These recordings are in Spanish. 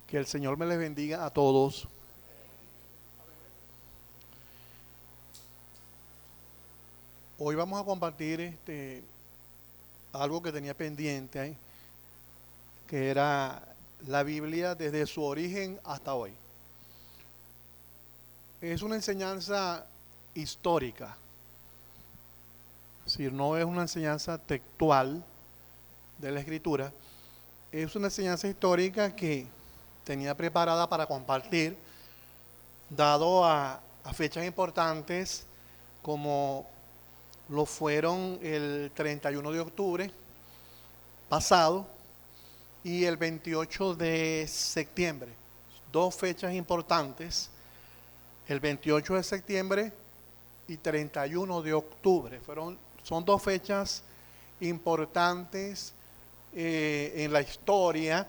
Que el Señor me les bendiga a todos. Hoy vamos a compartir algo que tenía pendiente, que era la Biblia desde su origen hasta hoy. Es una enseñanza histórica, es decir, no es una enseñanza textual de la Escritura, es una enseñanza histórica que tenía preparada para compartir, dado a fechas importantes como lo fueron el 31 de octubre pasado y el 28 de septiembre. Dos fechas importantes, el 28 de septiembre y 31 de octubre. Son dos fechas importantes en la historia.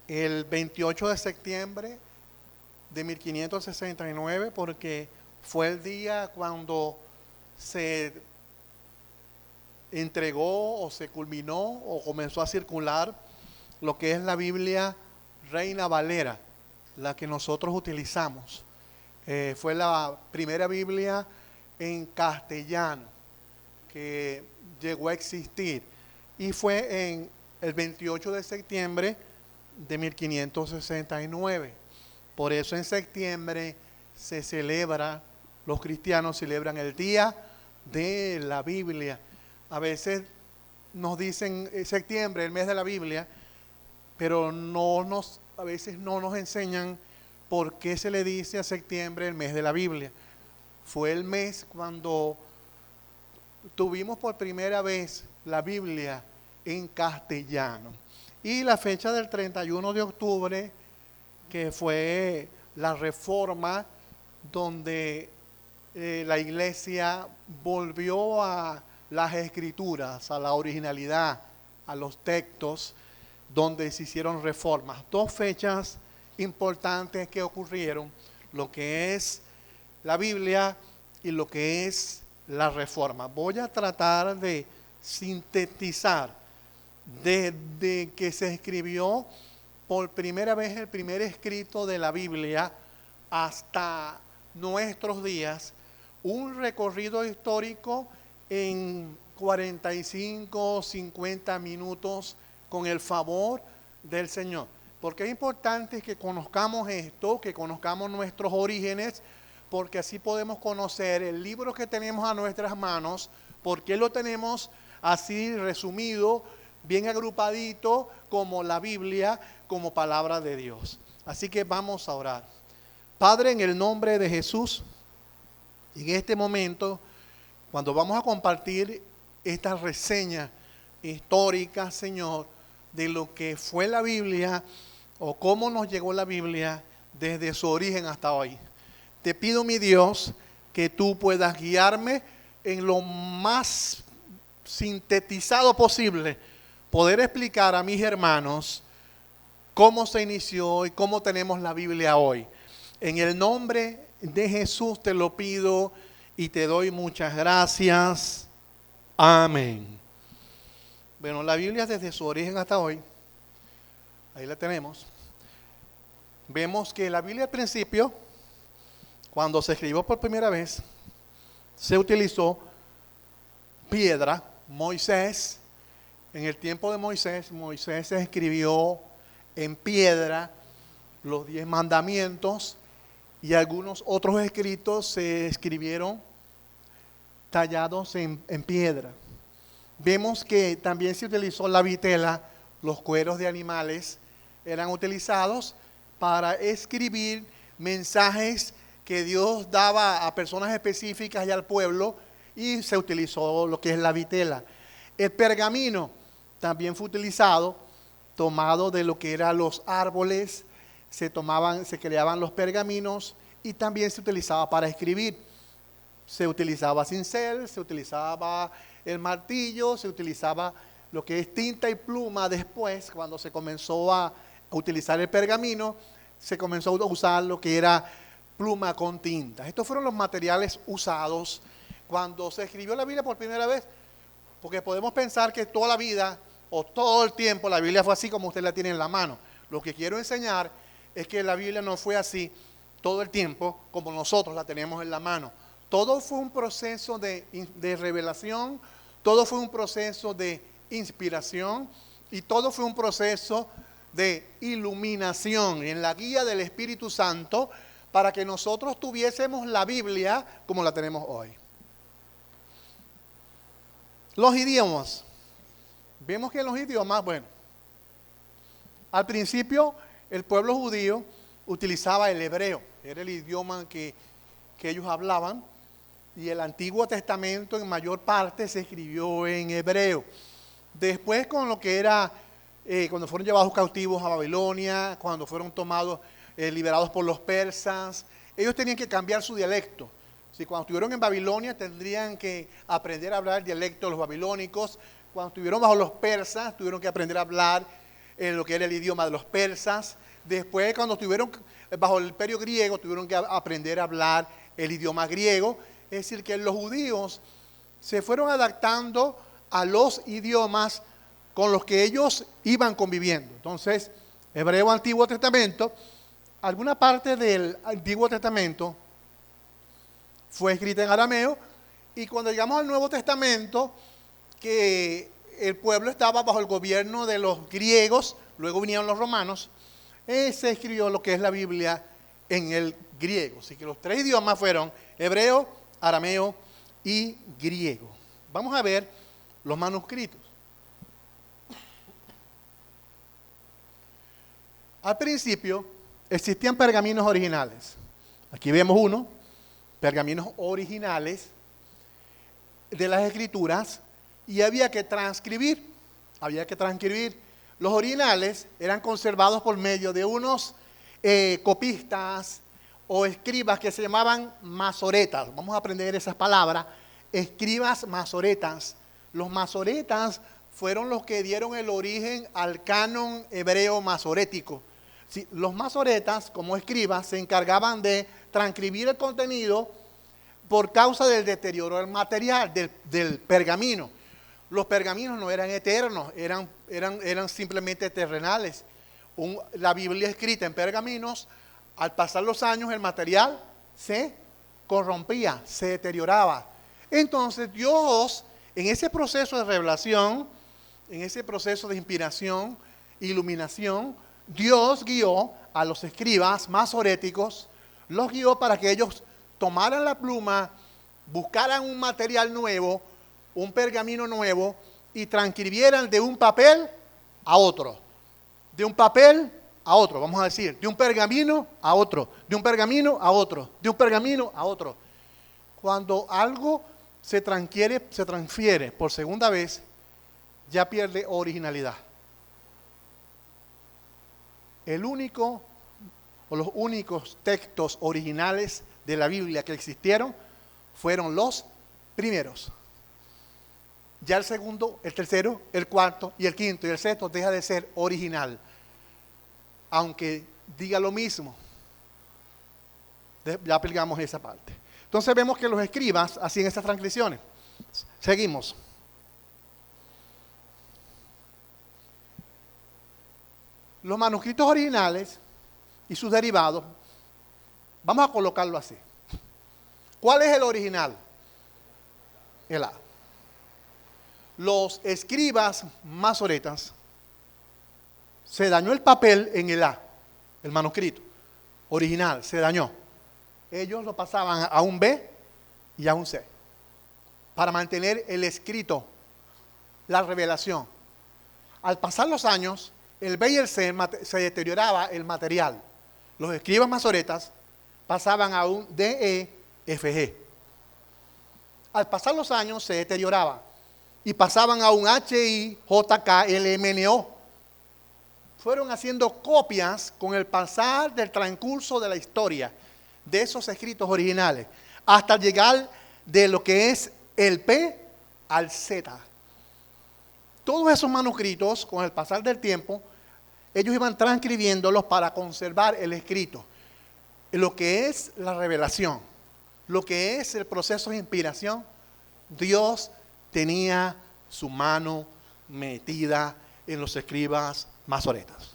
El 28 de septiembre de 1569, porque fue el día cuando se entregó o se culminó o comenzó a circular lo que es la Biblia Reina Valera, la que nosotros utilizamos. Fue la primera Biblia en castellano que llegó a existir y fue en el 28 de septiembre de 1569. Por eso en septiembre los cristianos celebran el Día de la Biblia. A veces nos dicen septiembre, el mes de la Biblia, pero a veces no nos enseñan por qué se le dice a septiembre el mes de la Biblia. Fue el mes cuando tuvimos por primera vez la Biblia en castellano. Y la fecha del 31 de octubre, que fue la reforma, donde la iglesia volvió a las escrituras, a la originalidad, a los textos, donde se hicieron reformas. Dos fechas importantes que ocurrieron, lo que es la Biblia y lo que es la reforma. Voy a tratar de sintetizar desde que se escribió por primera vez el primer escrito de la Biblia hasta nuestros días, un recorrido histórico en 45, 50 minutos con el favor del Señor. Porque es importante que conozcamos esto, que conozcamos nuestros orígenes, porque así podemos conocer el libro que tenemos a nuestras manos, porque lo tenemos así resumido, bien agrupadito, como la Biblia, como palabra de Dios. Así que vamos a orar. Padre, en el nombre de Jesús, en este momento, cuando vamos a compartir esta reseña histórica, Señor, de lo que fue la Biblia o cómo nos llegó la Biblia desde su origen hasta hoy, te pido, mi Dios, que tú puedas guiarme en lo más sintetizado posible, poder explicar a mis hermanos cómo se inició y cómo tenemos la Biblia hoy. En el nombre de Jesús te lo pido y te doy muchas gracias. Amén. Bueno, la Biblia desde su origen hasta hoy, ahí la tenemos. Vemos que la Biblia al principio, cuando se escribió por primera vez, se utilizó piedra. Moisés, en el tiempo de Moisés se escribió en piedra los 10 mandamientos y algunos otros escritos se escribieron tallados en piedra. Vemos que también se utilizó la vitela, los cueros de animales eran utilizados para escribir mensajes que Dios daba a personas específicas y al pueblo, y se utilizó lo que es la vitela. El pergamino también fue utilizado, tomado de lo que eran los árboles, se creaban los pergaminos y también se utilizaba para escribir. Se utilizaba cincel, se utilizaba el martillo, se utilizaba lo que es tinta y pluma. Después, cuando se comenzó a utilizar el pergamino, se comenzó a usar lo que era pluma con tinta. Estos fueron los materiales usados cuando se escribió la Biblia por primera vez, porque podemos pensar que toda la vida o todo el tiempo la Biblia fue así como usted la tiene en la mano. Lo que quiero enseñar es que la Biblia no fue así todo el tiempo como nosotros la tenemos en la mano. Todo fue un proceso de revelación, todo fue un proceso de inspiración y todo fue un proceso de iluminación en la guía del Espíritu Santo para que nosotros tuviésemos la Biblia como la tenemos hoy. Los idiomas. Vemos que los idiomas, bueno, al principio el pueblo judío utilizaba el hebreo, era el idioma que ellos hablaban, y el Antiguo Testamento en mayor parte se escribió en hebreo. Después con lo que era, cuando fueron llevados cautivos a Babilonia, cuando fueron tomados, liberados por los persas, ellos tenían que cambiar su dialecto. Si cuando estuvieron en Babilonia tendrían que aprender a hablar el dialecto de los babilónicos. Cuando estuvieron bajo los persas tuvieron que aprender a hablar lo que era el idioma de los persas. Después cuando estuvieron bajo el imperio griego tuvieron que aprender a hablar el idioma griego. Es decir, que los judíos se fueron adaptando a los idiomas con los que ellos iban conviviendo. Entonces, Hebreo, Antiguo Testamento, alguna parte del Antiguo Testamento fue escrita en arameo, y cuando llegamos al Nuevo Testamento, que el pueblo estaba bajo el gobierno de los griegos, luego vinieron los romanos, se escribió lo que es la Biblia en el griego. Así que los tres idiomas fueron hebreo, arameo y griego. Vamos a ver los manuscritos. Al principio existían pergaminos originales. Aquí vemos uno, pergaminos originales de las Escrituras, y había que transcribir. Los originales eran conservados por medio de unos copistas o escribas que se llamaban masoretas. Vamos a aprender esas palabras, escribas masoretas. Los masoretas fueron los que dieron el origen al canon hebreo masorético. Sí, los masoretas, como escribas, se encargaban de transcribir el contenido por causa del deterioro del material, del pergamino. Los pergaminos no eran eternos, eran simplemente terrenales. La Biblia escrita en pergaminos, al pasar los años el material se corrompía, se deterioraba. Entonces Dios, en ese proceso de revelación, en ese proceso de inspiración, iluminación, Dios guió a los escribas masoréticos, los guió para que ellos tomaran la pluma, buscaran un material nuevo, un pergamino nuevo, y transcribieran de un papel a otro. De un papel a otro, vamos a decir, de un pergamino a otro, de un pergamino a otro, de un pergamino a otro. Cuando algo se transfiere por segunda vez, ya pierde originalidad. El único o los únicos textos originales de la Biblia que existieron fueron los primeros. Ya el segundo, el tercero, el cuarto y el quinto y el sexto deja de ser original, aunque diga lo mismo. Ya aplicamos esa parte. Entonces vemos que los escribas hacían esas transcripciones. Seguimos. Los manuscritos originales y sus derivados, vamos a colocarlo así. ¿Cuál es el original? El A. Los escribas masoretas, se dañó el papel en el A, el manuscrito original, se dañó. Ellos lo pasaban a un B y a un C, para mantener el escrito, la revelación. Al pasar los años, el B y el C se deterioraba el material. Los escribas masoretas pasaban a un DEFG. Al pasar los años se deterioraba y pasaban a un HIJKLMNO. Fueron haciendo copias con el pasar del transcurso de la historia de esos escritos originales, hasta llegar de lo que es el P al Z. Todos esos manuscritos, con el pasar del tiempo, ellos iban transcribiéndolos para conservar el escrito, lo que es la revelación, lo que es el proceso de inspiración. Dios tenía su mano metida en los escribas masoretas.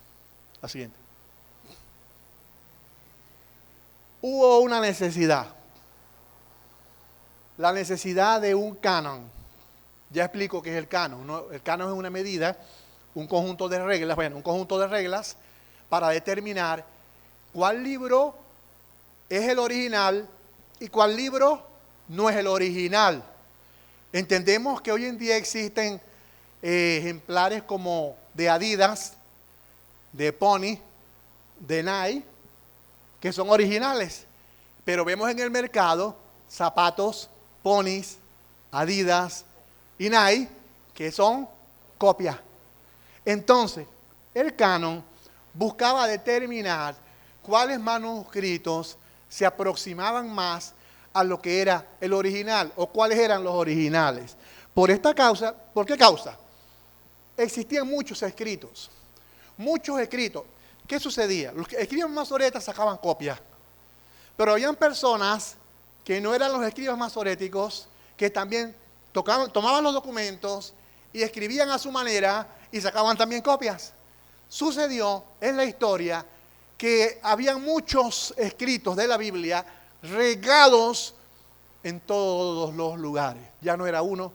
La siguiente. hubo una necesidad. La necesidad de un canon. Ya explico qué es el canon, ¿no? El canon es una medida, un conjunto de reglas, para determinar cuál libro es el original y cuál libro no es el original. Entendemos que hoy en día existen ejemplares como de Adidas, de Pony, de Nike, que son originales, pero vemos en el mercado zapatos, Ponys, Adidas y Nike, que son copias. Entonces, el canon buscaba determinar cuáles manuscritos se aproximaban más a lo que era el original o cuáles eran los originales. Por esta causa, ¿por qué causa? Existían muchos escritos. ¿Qué sucedía? Los que escribían masoretas sacaban copias, pero habían personas que no eran los escribas masoréticos que también tomaban los documentos y escribían a su manera y sacaban también copias. Sucedió en la historia que habían muchos escritos de la Biblia regados en todos los lugares. Ya no era uno,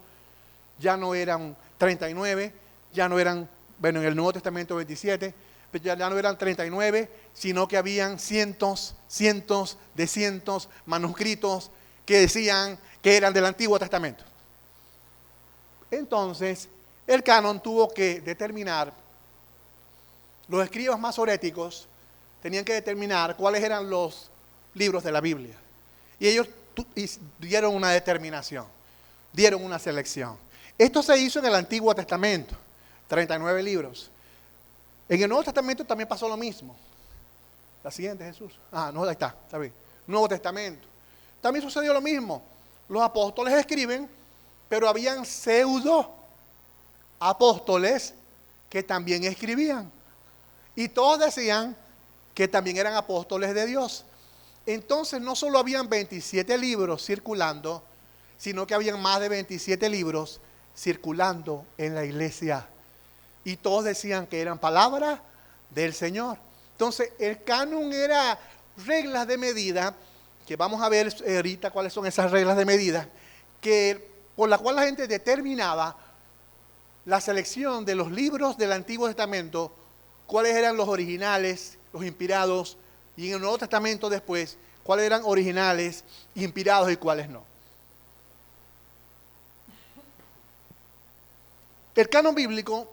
ya no eran 39, ya no eran, bueno, en el Nuevo Testamento 27, pero ya no eran 39, sino que habían cientos manuscritos que decían que eran del Antiguo Testamento. Entonces, el canon tuvo que determinar, los escribas masoréticos tenían que determinar cuáles eran los libros de la Biblia. Y ellos dieron una determinación, dieron una selección. Esto se hizo en el Antiguo Testamento, 39 libros. En el Nuevo Testamento también pasó lo mismo. La siguiente, Jesús. No, ahí está bien. Nuevo Testamento. También sucedió lo mismo. Los apóstoles escriben, pero habían pseudo apóstoles que también escribían. Y todos decían que también eran apóstoles de Dios. Entonces no solo habían 27 libros circulando, sino que habían más de 27 libros circulando en la iglesia. Y todos decían que eran palabras del Señor. Entonces el canon era reglas de medida, que vamos a ver ahorita cuáles son esas reglas de medida, por la cual la gente determinaba la selección de los libros del Antiguo Testamento, cuáles eran los originales, los inspirados, y en el Nuevo Testamento después, cuáles eran originales, inspirados y cuáles no. El canon bíblico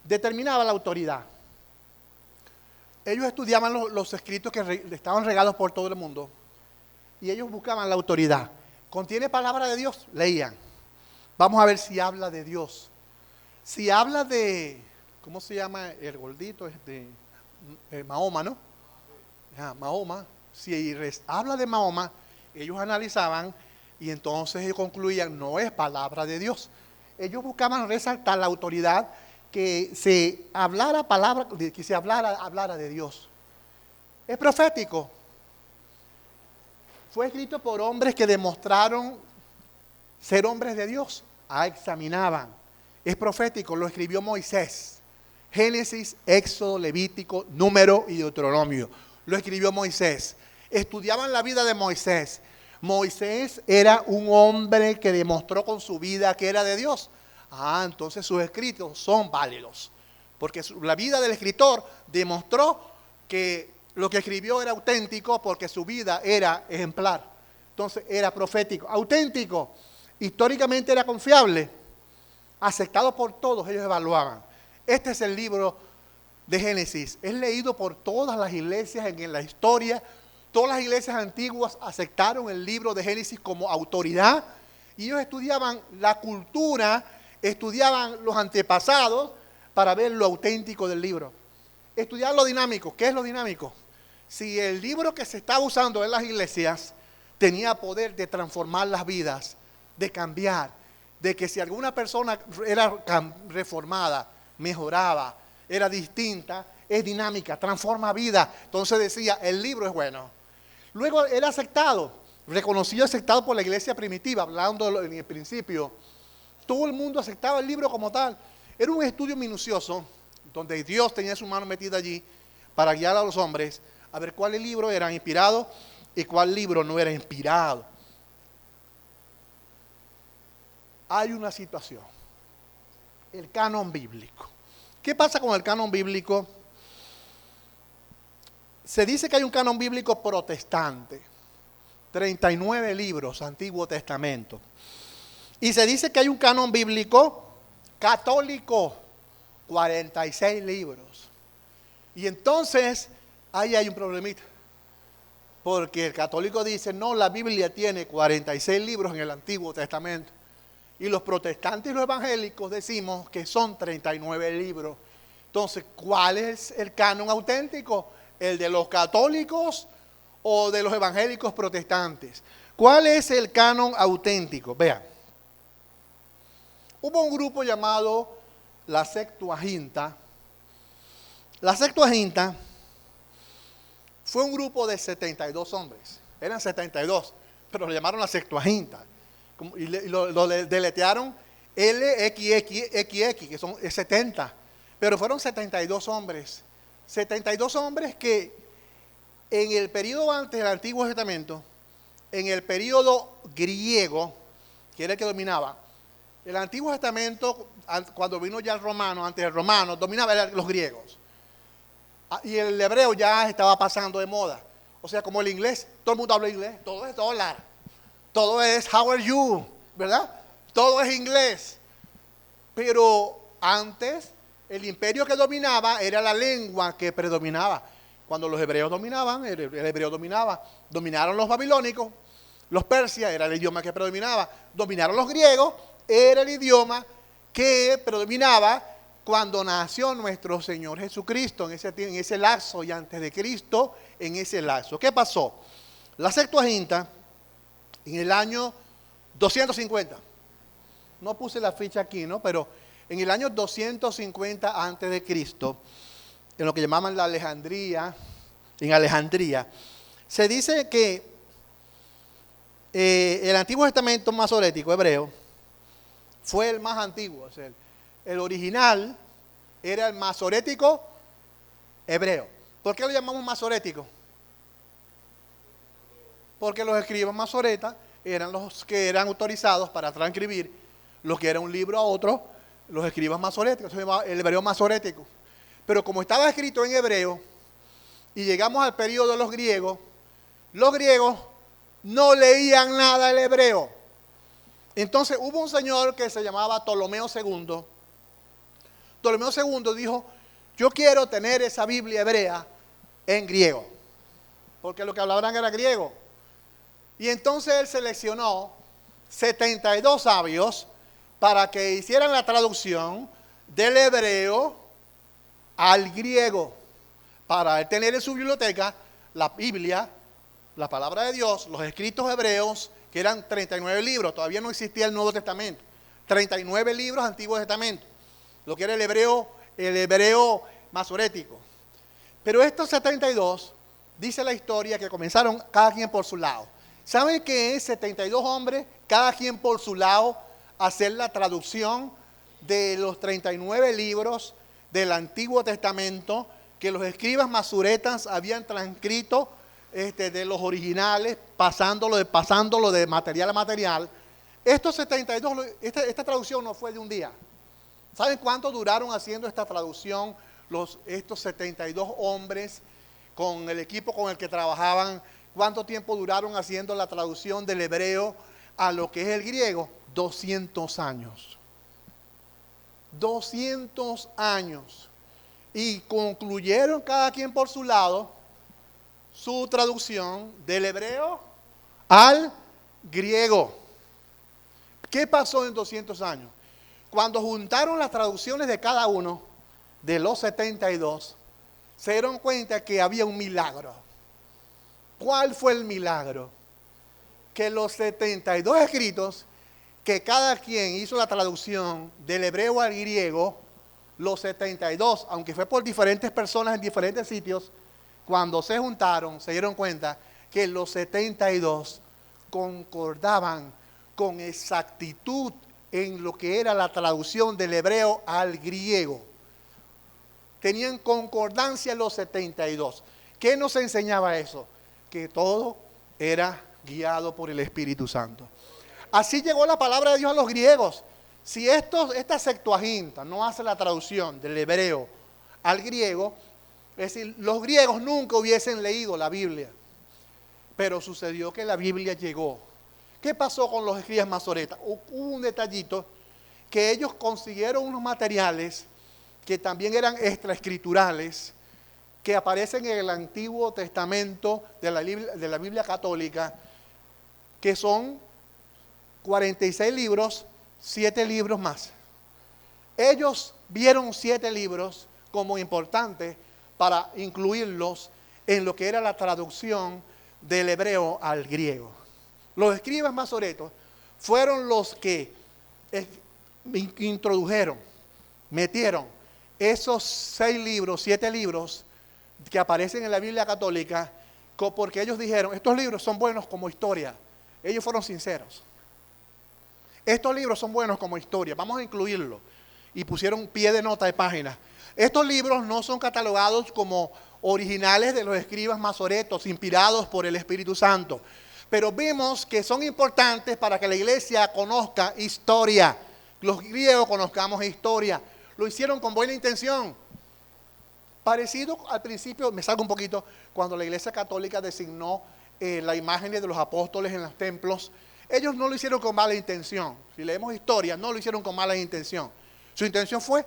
determinaba la autoridad. Ellos estudiaban los escritos que estaban regados por todo el mundo y ellos buscaban la autoridad. ¿Contiene palabra de Dios? Leían. Vamos a ver si habla de Dios. Si habla de, ¿cómo se llama el gordito? Mahoma, ¿no? Mahoma. Si habla de Mahoma, ellos analizaban y entonces ellos concluían, no es palabra de Dios. Ellos buscaban resaltar la autoridad, que se hablara hablara de Dios. Es profético. Fue escrito por hombres que demostraron ser hombres de Dios. Examinaban. Es profético, lo escribió Moisés. Génesis, Éxodo, Levítico, Número y Deuteronomio. Lo escribió Moisés. Estudiaban la vida de Moisés. Moisés era un hombre que demostró con su vida que era de Dios. Entonces sus escritos son válidos. Porque la vida del escritor demostró que lo que escribió era auténtico porque su vida era ejemplar. Entonces era profético, auténtico, históricamente era confiable, aceptado por todos, ellos evaluaban. Este es el libro de Génesis, es leído por todas las iglesias en la historia. Todas las iglesias antiguas aceptaron el libro de Génesis como autoridad y ellos estudiaban la cultura, estudiaban los antepasados para ver lo auténtico del libro. Estudiar lo dinámico. ¿Qué es lo dinámico? Si el libro que se estaba usando en las iglesias tenía poder de transformar las vidas, de cambiar, de que si alguna persona era reformada, mejoraba, era distinta, es dinámica, transforma vida. Entonces decía, el libro es bueno. Luego era aceptado, reconocido y aceptado por la iglesia primitiva, hablando en el principio. Todo el mundo aceptaba el libro como tal. Era un estudio minucioso, donde Dios tenía su mano metida allí para guiar a los hombres a ver cuáles libros eran inspirados y cuál libro no era inspirado. Hay una situación, el canon bíblico. ¿Qué pasa con el canon bíblico? Se dice que hay un canon bíblico protestante, 39 libros, Antiguo Testamento. Y se dice que hay un canon bíblico católico, 46 libros. Y entonces, ahí hay un problemita. Porque el católico dice, no, la Biblia tiene 46 libros en el Antiguo Testamento. Y los protestantes y los evangélicos decimos que son 39 libros. Entonces, ¿cuál es el canon auténtico? ¿El de los católicos o de los evangélicos protestantes? ¿Cuál es el canon auténtico? Vean, hubo un grupo llamado la Septuaginta. La Septuaginta fue un grupo de 72 hombres. Eran 72, pero lo llamaron la Septuaginta. Y lo deletearon LXXX, que son 70. Pero fueron 72 hombres. 72 hombres que en el periodo antes del Antiguo Testamento, en el periodo griego, que era el que dominaba, el Antiguo Testamento, cuando vino ya el romano, antes del romano, dominaba los griegos. Y el hebreo ya estaba pasando de moda. O sea, como el inglés, todo el mundo habla inglés, todo es dólar, todo es how are you, ¿verdad? Todo es inglés. Pero antes, el imperio que dominaba era la lengua que predominaba. Cuando los hebreos dominaban, el hebreo dominaba. Dominaron los babilónicos, los persias, era el idioma que predominaba. Dominaron los griegos, era el idioma que predominaba cuando nació nuestro Señor Jesucristo, en ese lapso y antes de Cristo, en ese lapso. ¿Qué pasó? La Septuaginta, en el año 250, no puse la ficha aquí, ¿no? Pero en el año 250 antes de Cristo, en lo que llamaban la Alejandría, en Alejandría, se dice que el Antiguo Testamento masorético hebreo fue el más antiguo. O sea, el original era el masorético hebreo. ¿Por qué lo llamamos masorético? Porque los escribas masoretas eran los que eran autorizados para transcribir lo que era un libro a otro, los escribas masoréticos, eso se llamaba el hebreo masorético. Pero como estaba escrito en hebreo, y llegamos al periodo de los griegos no leían nada el hebreo. Entonces hubo un señor que se llamaba Ptolomeo II. Ptolomeo II dijo, yo quiero tener esa Biblia hebrea en griego, porque lo que hablaban era griego. Y entonces él seleccionó 72 sabios para que hicieran la traducción del hebreo al griego, para él tener en su biblioteca la Biblia, la palabra de Dios, los escritos hebreos, que eran 39 libros, todavía no existía el Nuevo Testamento, 39 libros Antiguo Testamento, lo que era el hebreo masorético. Pero estos 72, dice la historia que comenzaron cada quien por su lado. ¿Saben qué es 72 hombres, cada quien por su lado, hacer la traducción de los 39 libros del Antiguo Testamento que los escribas masuretas habían transcrito de los originales, pasándolo de material a material? Estos 72, esta traducción no fue de un día. ¿Saben cuánto duraron haciendo esta traducción estos 72 hombres con el equipo con el que trabajaban? ¿Cuánto tiempo duraron haciendo la traducción del hebreo a lo que es el griego? 200 años. 200 años. Y concluyeron cada quien por su lado su traducción del hebreo al griego. ¿Qué pasó en 200 años? Cuando juntaron las traducciones de cada uno de los 72, se dieron cuenta que había un milagro. ¿Cuál fue el milagro? Que los 72 escritos, que cada quien hizo la traducción del hebreo al griego, los 72, aunque fue por diferentes personas en diferentes sitios, cuando se juntaron, se dieron cuenta que los 72 concordaban con exactitud en lo que era la traducción del hebreo al griego. Tenían concordancia los 72. ¿Qué nos enseñaba eso? Que todo era guiado por el Espíritu Santo. Así llegó la palabra de Dios a los griegos. Si esta Septuaginta no hace la traducción del hebreo al griego, es decir, los griegos nunca hubiesen leído la Biblia. Pero sucedió que la Biblia llegó. ¿Qué pasó con los escribas masoretas? Hubo un detallito, que ellos consiguieron unos materiales que también eran extraescriturales, que aparecen en el Antiguo Testamento de la Biblia católica, que son 46 libros, 7 libros más. Ellos vieron 7 libros como importantes para incluirlos en lo que era la traducción del hebreo al griego. Los escribas masoretos fueron los que introdujeron, metieron esos 6 libros, 7 libros que aparecen en la Biblia católica, porque ellos dijeron, estos libros son buenos como historia. Ellos fueron sinceros. Estos libros son buenos como historia, vamos a incluirlo. Y pusieron pie de nota de página. Estos libros no son catalogados como originales de los escribas masoretos, inspirados por el Espíritu Santo. Pero vemos que son importantes para que la iglesia conozca historia. Los griegos conozcamos historia. Lo hicieron con buena intención. Parecido al principio, me salgo un poquito, cuando la iglesia católica designó la imagen de los apóstoles en los templos. Ellos no lo hicieron con mala intención. Si leemos historia, no lo hicieron con mala intención. Su intención fue,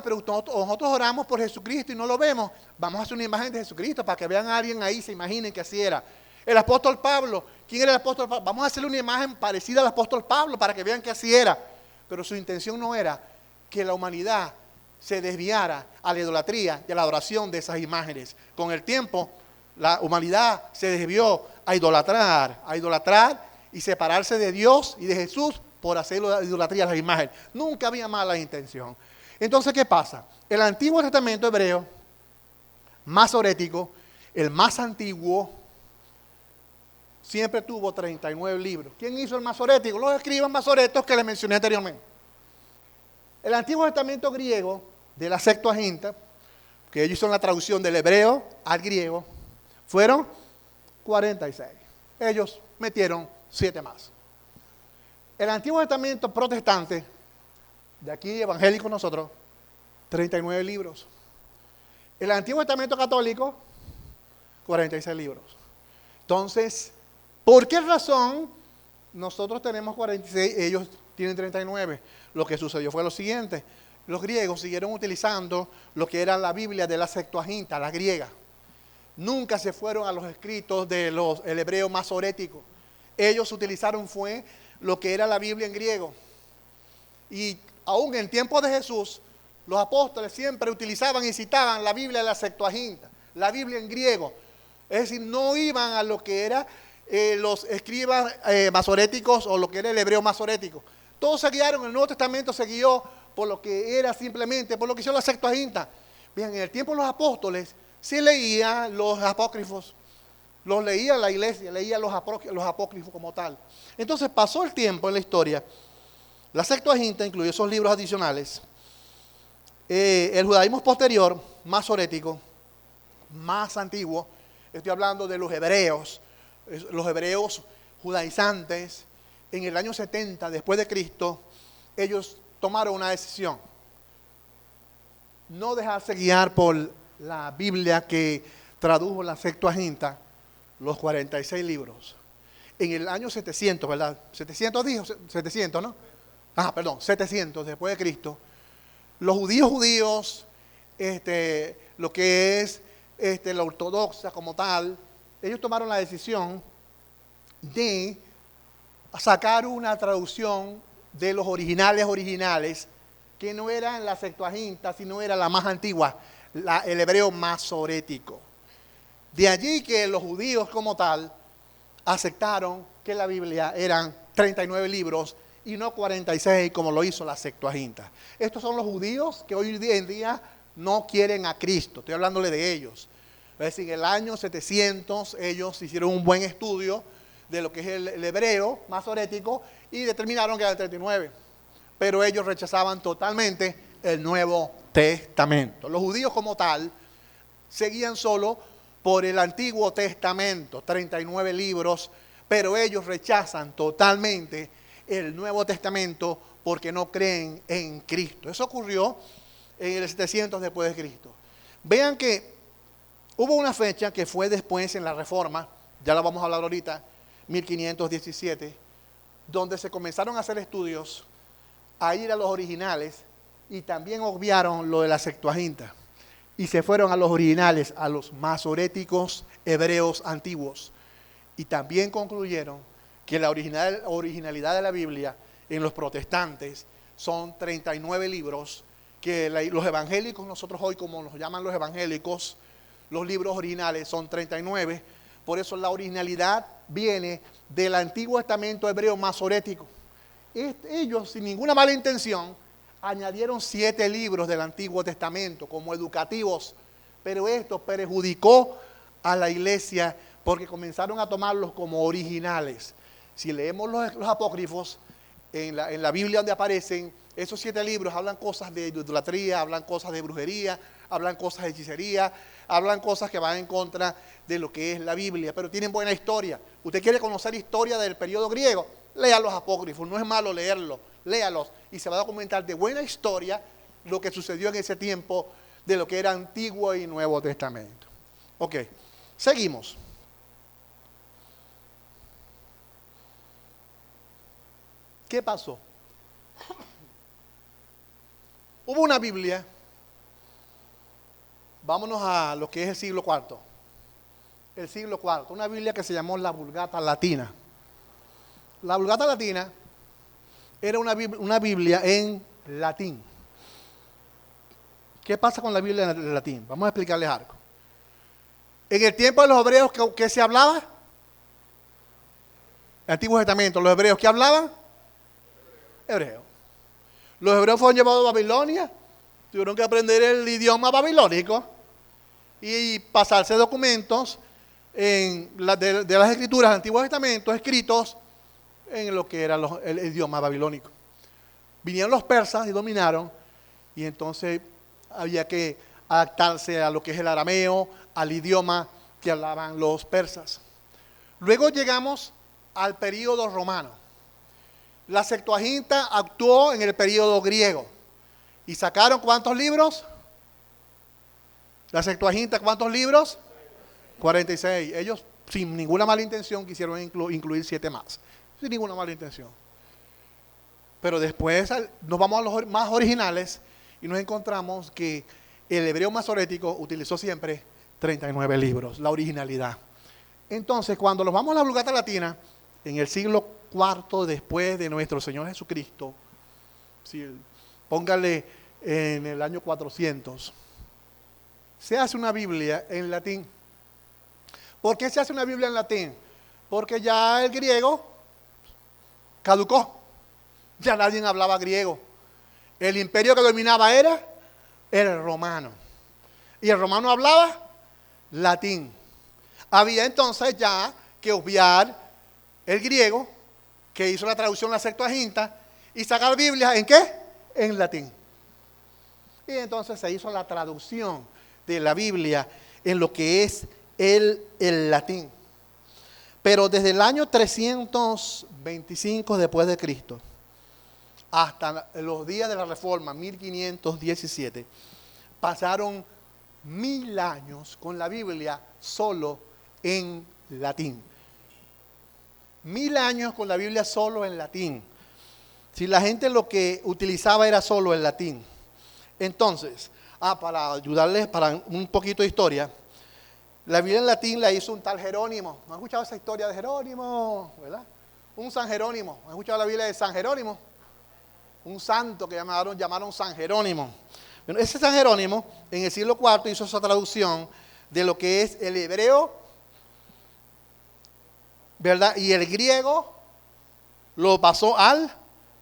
pero nosotros oramos por Jesucristo y no lo vemos. Vamos a hacer una imagen de Jesucristo para que vean a alguien ahí, se imaginen que así era. El apóstol Pablo, ¿quién era el apóstol Pablo? Vamos a hacerle una imagen parecida al apóstol Pablo para que vean que así era. Pero su intención no era que la humanidad se desviara a la idolatría y a la adoración de esas imágenes. Con el tiempo, la humanidad se desvió a idolatrar y separarse de Dios y de Jesús por hacer la idolatría a las imágenes. Nunca había mala intención. Entonces, ¿qué pasa? El Antiguo Testamento hebreo, masorético, el más antiguo, siempre tuvo 39 libros. ¿Quién hizo el masorético? Los escribas masoretos que les mencioné anteriormente. El Antiguo Testamento griego, de la Septuaginta, que ellos hicieron la traducción del hebreo al griego, fueron 46. Ellos metieron 7 más. El Antiguo Testamento protestante, de aquí evangélico nosotros, 39 libros. El Antiguo Testamento católico, 46 libros. Entonces, ¿por qué razón nosotros tenemos 46, ellos tienen 39? Lo que sucedió fue lo siguiente. Los griegos siguieron utilizando lo que era la Biblia de la Septuaginta, la griega. Nunca se fueron a los escritos del hebreo masorético. Ellos utilizaron fue lo que era la Biblia en griego. Y aún en tiempo de Jesús, los apóstoles siempre utilizaban y citaban la Biblia de la Septuaginta, la Biblia en griego. Es decir, no iban a lo que era los escribas masoréticos o lo que era el hebreo masorético. Todos se guiaron, el Nuevo Testamento se guió por lo que era simplemente, por lo que hizo la Septuaginta. Bien, en el tiempo de los apóstoles, se leían los apócrifos, los leía la iglesia, leía los apócrifos como tal. Entonces pasó el tiempo en la historia, la Septuaginta incluyó esos libros adicionales, el judaísmo posterior, masorético, más antiguo, estoy hablando de los hebreos judaizantes, en el año 70 después de Cristo, ellos tomaron una decisión, no dejarse guiar por la Biblia que tradujo la Septuaginta, los 46 libros. En el año 700, ¿verdad? 700 dijo, 700, ¿no? 700 después de Cristo. Los judíos, lo que es la ortodoxa como tal, ellos tomaron la decisión de sacar una traducción de los originales, que no era la Septuaginta, sino era la más antigua, el hebreo masorético. De allí que los judíos como tal aceptaron que la Biblia eran 39 libros y no 46 como lo hizo la Septuaginta. Estos son los judíos que hoy en día no quieren a Cristo, estoy hablándole de ellos. Es decir, en el año 700 ellos hicieron un buen estudio de lo que es el hebreo masorético y determinaron que era el 39. Pero ellos rechazaban totalmente el Nuevo Testamento. Los judíos como tal seguían solo por el Antiguo Testamento, 39 libros, pero ellos rechazan totalmente el Nuevo Testamento porque no creen en Cristo. Eso ocurrió en el 700 después de Cristo. Vean que hubo una fecha que fue después en la Reforma, ya la vamos a hablar ahorita, 1517, donde se comenzaron a hacer estudios, a ir a los originales, y también obviaron lo de la Septuaginta. Y se fueron a los originales, a los masoréticos hebreos antiguos. Y también concluyeron que la originalidad de la Biblia en los protestantes son 39 libros, que los evangélicos, nosotros hoy como nos llaman los evangélicos, los libros originales son 39. Por eso la originalidad viene del Antiguo Testamento hebreo masorético. Ellos, sin ninguna mala intención, añadieron 7 libros del Antiguo Testamento como educativos, pero esto perjudicó a la iglesia porque comenzaron a tomarlos como originales. Si leemos los apócrifos, en la Biblia donde aparecen, esos 7 libros hablan cosas de idolatría, hablan cosas de brujería, hablan cosas de hechicería, hablan cosas que van en contra de lo que es la Biblia, pero tienen buena historia. ¿Usted quiere conocer historia del periodo griego? Lea los apócrifos, no es malo leerlos, léalos y se va a documentar de buena historia lo que sucedió en ese tiempo de lo que era Antiguo y Nuevo Testamento. Ok, seguimos. ¿Qué pasó? Hubo una Biblia, vámonos a lo que es el siglo IV. El siglo IV, una Biblia que se llamó la Vulgata Latina. La Vulgata Latina era una Biblia en latín. ¿Qué pasa con la Biblia en latín? Vamos a explicarles algo. En el tiempo de los hebreos, ¿qué se hablaba? El Antiguo Testamento, los hebreos, ¿qué hablaban? Hebreo. Los hebreos fueron llevados a Babilonia, tuvieron que aprender el idioma babilónico y pasarse documentos de las escrituras del Antiguo Testamento escritos en lo que era el idioma babilónico. Vinieron los persas y dominaron, y entonces había que adaptarse a lo que es el arameo, al idioma que hablaban los persas. Luego llegamos al período romano. La Septuaginta actuó en el período griego. ¿Y sacaron cuántos libros? La Septuaginta, ¿cuántos libros? 46. Ellos, sin ninguna mala intención, quisieron incluir 7 más. Sin ninguna mala intención. Pero después nos vamos a los más originales y nos encontramos que el hebreo masorético utilizó siempre 39 libros, la originalidad. Entonces, cuando nos vamos a la Vulgata Latina, en el siglo IV después de nuestro Señor Jesucristo, póngale en el año 400, se hace una Biblia en latín. ¿Por qué se hace una Biblia en latín? Porque ya el griego caducó, ya nadie hablaba griego. El imperio que dominaba era el romano, y el romano hablaba latín. Había entonces ya que obviar el griego, que hizo la traducción de la Septuaginta, y sacar Biblias ¿en qué? En latín. Y entonces se hizo la traducción de la Biblia en lo que es el latín. Pero desde el año 325 después de Cristo hasta los días de la Reforma, 1517, pasaron 1000 años con la Biblia solo en latín. 1000 años con la Biblia solo en latín. Si la gente lo que utilizaba era solo el latín. Entonces, para ayudarles para un poquito de historia, la Biblia en latín la hizo un tal Jerónimo. ¿No han escuchado esa historia de Jerónimo? ¿Verdad? Un San Jerónimo. ¿Han escuchado la Biblia de San Jerónimo? Un santo que llamaron San Jerónimo. Bueno, ese San Jerónimo en el siglo IV hizo esa traducción de lo que es el hebreo, ¿verdad? Y el griego lo pasó al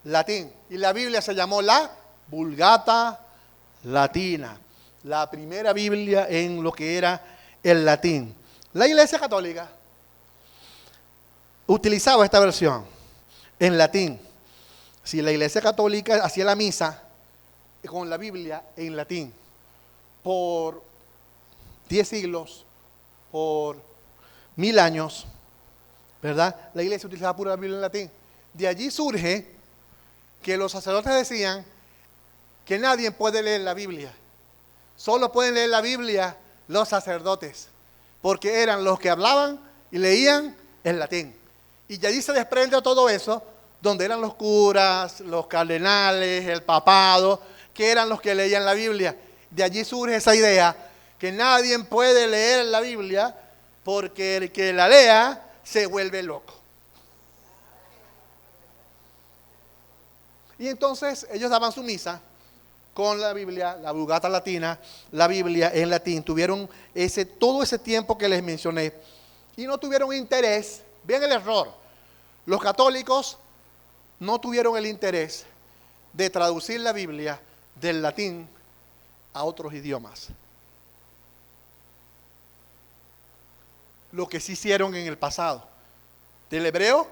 latín. Y la Biblia se llamó la Vulgata Latina. La primera Biblia en lo que era el latín. La Iglesia Católica utilizaba esta versión en latín. Si la Iglesia Católica hacía la misa con la Biblia en latín por 10 siglos, por 1000 años, ¿verdad? La iglesia utilizaba pura Biblia en latín. De allí surge que los sacerdotes decían que nadie puede leer la Biblia. Solo pueden leer la Biblia los sacerdotes, porque eran los que hablaban y leían en latín. Y de allí se desprende todo eso, donde eran los curas, los cardenales, el papado, que eran los que leían la Biblia. De allí surge esa idea que nadie puede leer la Biblia porque el que la lea se vuelve loco. Y entonces ellos daban su misa con la Biblia, la Vulgata Latina, la Biblia en latín. Tuvieron todo ese tiempo que les mencioné y no tuvieron interés. Vean el error. Los católicos no tuvieron el interés de traducir la Biblia del latín a otros idiomas. Lo que sí hicieron en el pasado. Del hebreo,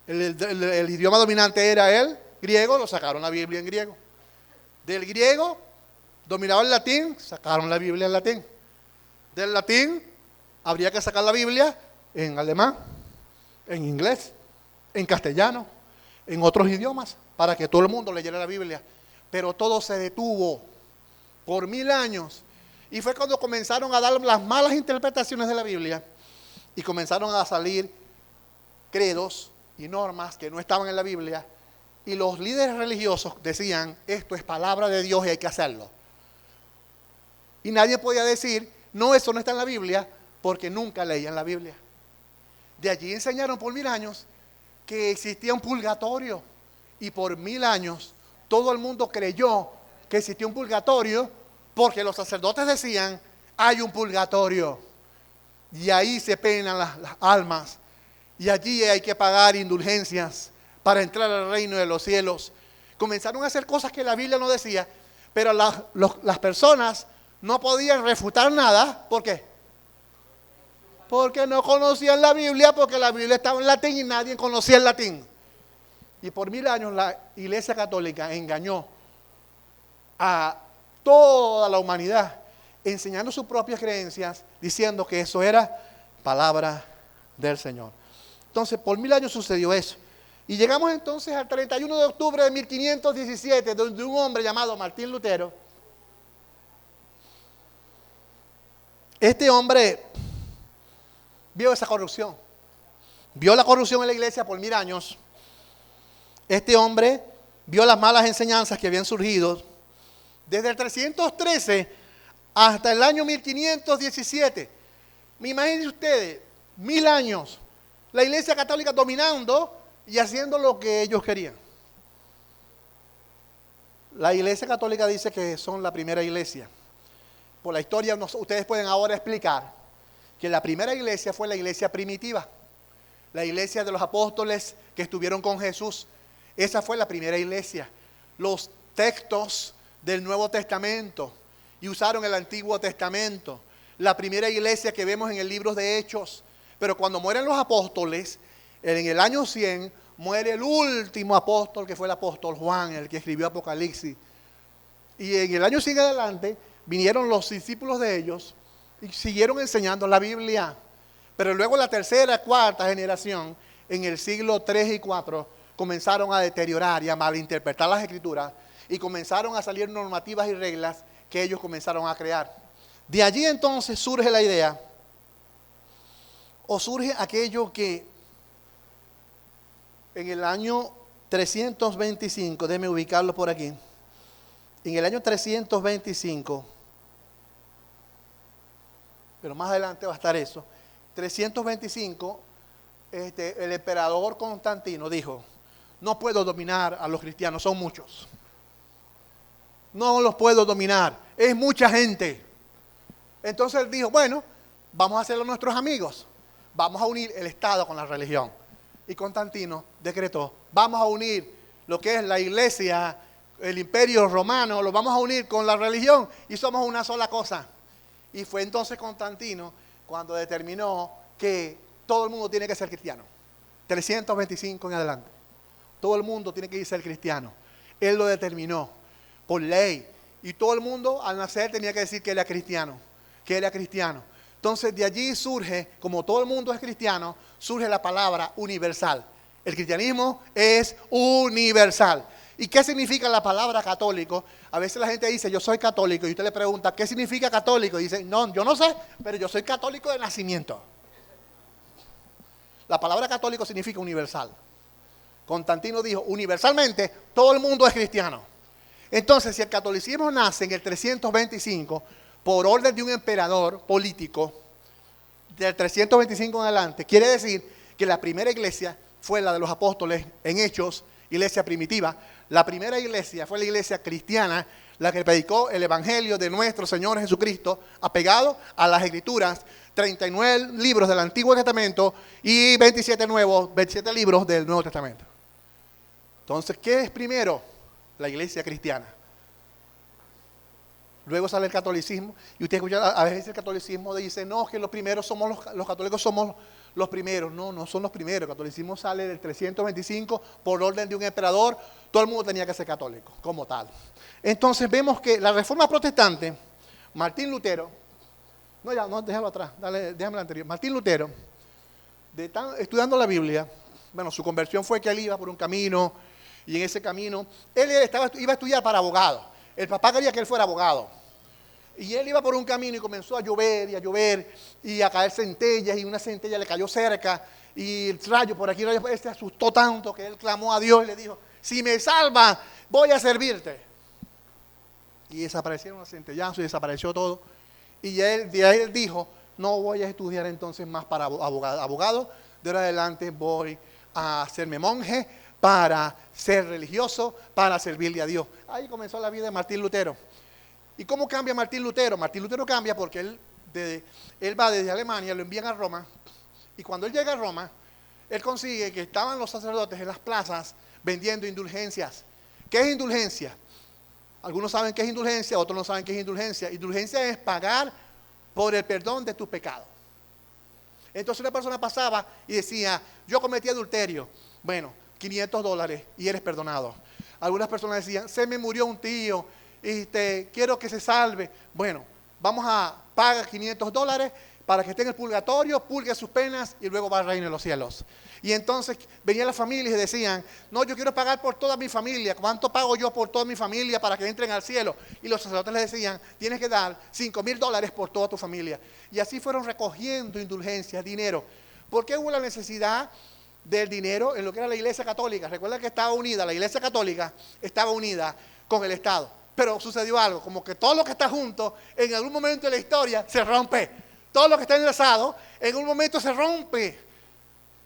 el idioma dominante era el griego, lo sacaron la Biblia en griego. Del griego, dominaba el latín, sacaron la Biblia en latín. Del latín, habría que sacar la Biblia en alemán, en inglés, en castellano, en otros idiomas, para que todo el mundo leyera la Biblia. Pero todo se detuvo por 1000 años. Y fue cuando comenzaron a dar las malas interpretaciones de la Biblia y comenzaron a salir credos y normas que no estaban en la Biblia. Y los líderes religiosos decían, esto es palabra de Dios y hay que hacerlo. Y nadie podía decir, no, eso no está en la Biblia, porque nunca leían la Biblia. De allí enseñaron por 1000 años que existía un purgatorio. Y por 1000 años todo el mundo creyó que existía un purgatorio porque los sacerdotes decían, hay un purgatorio. Y ahí se penan las almas. Y allí hay que pagar indulgencias para entrar al reino de los cielos. Comenzaron a hacer cosas que la Biblia no decía, pero las personas no podían refutar nada. ¿Por qué? Porque no conocían la Biblia, porque la Biblia estaba en latín y nadie conocía el latín. Y por 1000 años la Iglesia Católica engañó a toda la humanidad, enseñando sus propias creencias, diciendo que eso era palabra del Señor. Entonces, por 1000 años sucedió eso. Y llegamos entonces al 31 de octubre de 1517, donde un hombre llamado Martín Lutero, este hombre vio esa corrupción, vio la corrupción en la iglesia por 1000 años. Este hombre vio las malas enseñanzas que habían surgido desde el 313 hasta el año 1517. Imagínense ustedes, 1000 años, la iglesia católica dominando y haciendo lo que ellos querían. La iglesia católica dice que son la primera iglesia. Por la historia, ustedes pueden ahora explicar que la primera iglesia fue la iglesia primitiva, la iglesia de los apóstoles que estuvieron con Jesús. Esa fue la primera iglesia. Los textos del Nuevo Testamento y usaron el Antiguo Testamento. La primera iglesia que vemos en el libro de Hechos. Pero cuando mueren los apóstoles, en el año 100 muere el último apóstol, que fue el apóstol Juan, el que escribió Apocalipsis. Y en el año 100 adelante vinieron los discípulos de ellos y siguieron enseñando la Biblia. Pero luego la tercera, cuarta generación, en el siglo 3 y 4, comenzaron a deteriorar y a malinterpretar las escrituras y comenzaron a salir normativas y reglas que ellos comenzaron a crear. De allí entonces surge la idea, o surge aquello que en el año 325, déjenme ubicarlo por aquí, en el año 325, pero más adelante va a estar eso, 325, el emperador Constantino dijo, no puedo dominar a los cristianos, son muchos. No los puedo dominar, es mucha gente. Entonces él dijo, bueno, vamos a hacerlo nuestros amigos. Vamos a unir el Estado con la religión. Y Constantino decretó, vamos a unir lo que es la iglesia, el imperio romano, lo vamos a unir con la religión y somos una sola cosa. Y fue entonces Constantino cuando determinó que todo el mundo tiene que ser cristiano. 325 en adelante. Todo el mundo tiene que ser cristiano. Él lo determinó por ley. Y todo el mundo al nacer tenía que decir que era cristiano. Que era cristiano. Entonces de allí surge, como todo el mundo es cristiano, surge la palabra universal. El cristianismo es universal. ¿Y qué significa la palabra católico? A veces la gente dice, yo soy católico, y usted le pregunta, ¿qué significa católico? Y dice, no, yo no sé, pero yo soy católico de nacimiento. La palabra católico significa universal. Constantino dijo, universalmente, todo el mundo es cristiano. Entonces, si el catolicismo nace en el 325, por orden de un emperador político, del 325 en adelante, quiere decir que la primera iglesia fue la de los apóstoles en Hechos, iglesia primitiva. La primera iglesia fue la iglesia cristiana, la que predicó el evangelio de nuestro Señor Jesucristo, apegado a las escrituras, 39 libros del Antiguo Testamento y 27 libros del Nuevo Testamento. Entonces, ¿qué es primero? La iglesia cristiana. Luego sale el catolicismo, y usted escucha a veces el catolicismo dice, no, que los primeros somos los católicos somos los primeros. No, no son los primeros. El catolicismo sale del 325 por orden de un emperador. Todo el mundo tenía que ser católico, como tal. Entonces vemos que la reforma protestante, Martín Lutero, déjalo atrás, déjame la anterior. Martín Lutero, estudiando la Biblia, bueno, su conversión fue que él iba por un camino, y en ese camino, él iba a estudiar para abogado. El papá quería que él fuera abogado. Y él iba por un camino y comenzó a llover y a caer centellas, y una centella le cayó cerca, y el rayo por aquí, él se asustó tanto que él clamó a Dios y le dijo, si me salva, voy a servirte. Y desaparecieron los centellazos y desapareció todo. Y él dijo, no voy a estudiar entonces más para abogado, de ahora en adelante voy a hacerme monje, para ser religioso, para servirle a Dios. Ahí comenzó la vida de Martín Lutero. ¿Y cómo cambia Martín Lutero? Martín Lutero cambia porque él va desde Alemania, lo envían a Roma, y cuando él llega a Roma, él consigue que estaban los sacerdotes en las plazas vendiendo indulgencias. ¿Qué es indulgencia? Algunos saben qué es indulgencia, otros no saben qué es indulgencia. Indulgencia es pagar por el perdón de tus pecados. Entonces una persona pasaba y decía, yo cometí adulterio. Bueno, $500 y eres perdonado. Algunas personas decían, se me murió un tío, quiero que se salve. Bueno, vamos a pagar $500 para que esté en el purgatorio, purgue sus penas y luego va al reino de los cielos. Y entonces venían las familias y decían, no, yo quiero pagar por toda mi familia. ¿Cuánto pago yo por toda mi familia para que entren al cielo? Y los sacerdotes les decían, tienes que dar $5,000 por toda tu familia. Y así fueron recogiendo indulgencias, dinero. ¿Por qué hubo la necesidad del dinero en lo que era la iglesia católica? Recuerda que la iglesia católica estaba unida con el Estado. Pero sucedió algo, como que todo lo que está junto, en algún momento de la historia, se rompe. Todo lo que está enlazado, en un momento se rompe.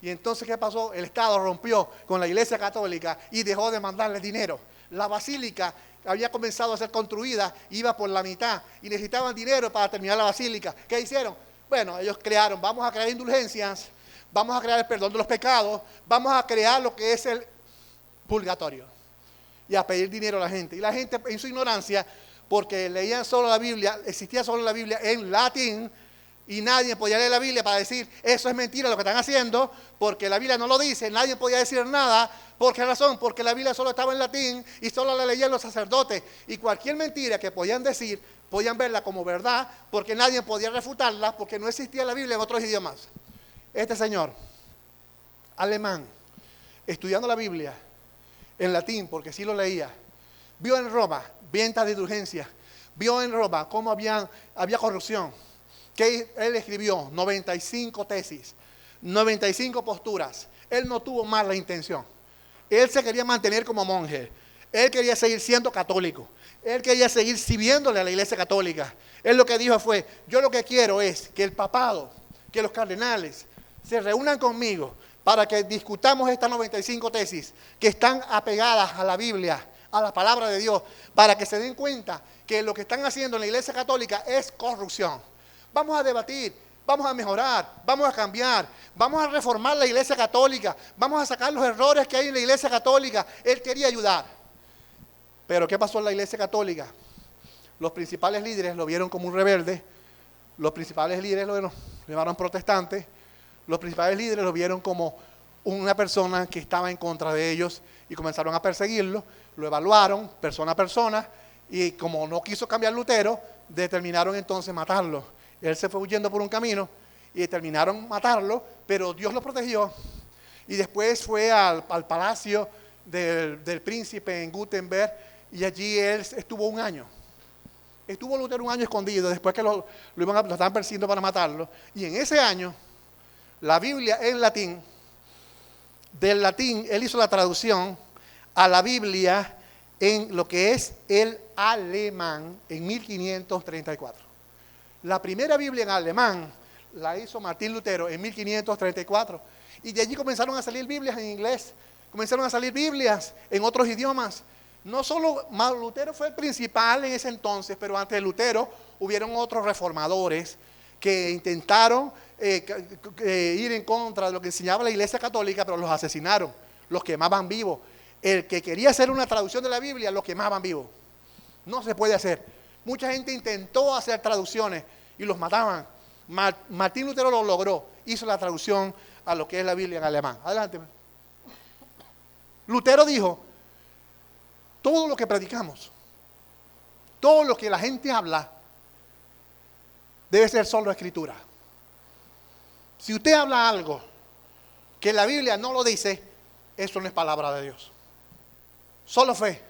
Y entonces, ¿qué pasó? El Estado rompió con la iglesia católica y dejó de mandarle dinero. La basílica había comenzado a ser construida, iba por la mitad, y necesitaban dinero para terminar la basílica. ¿Qué hicieron? Bueno, ellos vamos a crear indulgencias, vamos a crear el perdón de los pecados, vamos a crear lo que es el purgatorio. Y a pedir dinero a la gente. Y la gente, en su ignorancia, porque leían solo la Biblia, existía solo la Biblia en latín, y nadie podía leer la Biblia para decir, eso es mentira lo que están haciendo, porque la Biblia no lo dice, nadie podía decir nada. ¿Por qué razón? Porque la Biblia solo estaba en latín y solo la leían los sacerdotes. Y cualquier mentira que podían decir, podían verla como verdad, porque nadie podía refutarla, porque no existía la Biblia en otros idiomas. Este señor, alemán, estudiando la Biblia en latín, porque sí lo leía, vio en Roma ventas de indulgencias, vio en Roma cómo había corrupción, que él escribió 95 tesis, 95 posturas. Él no tuvo mala intención. Él se quería mantener como monje. Él quería seguir siendo católico. Él quería seguir sirviéndole a la iglesia católica. Él lo que dijo fue, yo lo que quiero es que el papado, que los cardenales se reúnan conmigo para que discutamos estas 95 tesis que están apegadas a la Biblia, a la palabra de Dios, para que se den cuenta que lo que están haciendo en la iglesia católica es corrupción. Vamos a debatir, vamos a mejorar, vamos a cambiar, vamos a reformar la iglesia católica, vamos a sacar los errores que hay en la iglesia católica. Él quería ayudar. Pero ¿qué pasó en la iglesia católica? Los principales líderes lo vieron como un rebelde, los principales líderes lo llamaron protestante, los principales líderes lo vieron como una persona que estaba en contra de ellos y comenzaron a perseguirlo, lo evaluaron persona a persona y como no quiso cambiar Lutero, determinaron entonces matarlo. Él se fue huyendo por un camino y terminaron matarlo, pero Dios lo protegió. Y después fue al palacio del príncipe en Gutenberg y allí él estuvo un año. Estuvo Lutero un año escondido después que lo estaban persiguiendo para matarlo. Y en ese año, la Biblia en latín, del latín, él hizo la traducción a la Biblia en lo que es el alemán en 1534. La primera Biblia en alemán la hizo Martín Lutero en 1534. Y de allí comenzaron a salir Biblias en inglés, comenzaron a salir Biblias en otros idiomas. No solo Lutero fue el principal en ese entonces, pero antes de Lutero hubieron otros reformadores que intentaron ir en contra de lo que enseñaba la Iglesia Católica, pero los asesinaron, los quemaban vivos. El que quería hacer una traducción de la Biblia, lo quemaban vivos. No se puede hacer. Mucha gente intentó hacer traducciones y los mataban. Martín Lutero lo logró, hizo la traducción a lo que es la Biblia en alemán. Adelante. Lutero dijo, todo lo que predicamos, todo lo que la gente habla, debe ser solo escritura. Si usted habla algo que la Biblia no lo dice, eso no es palabra de Dios. Solo fe,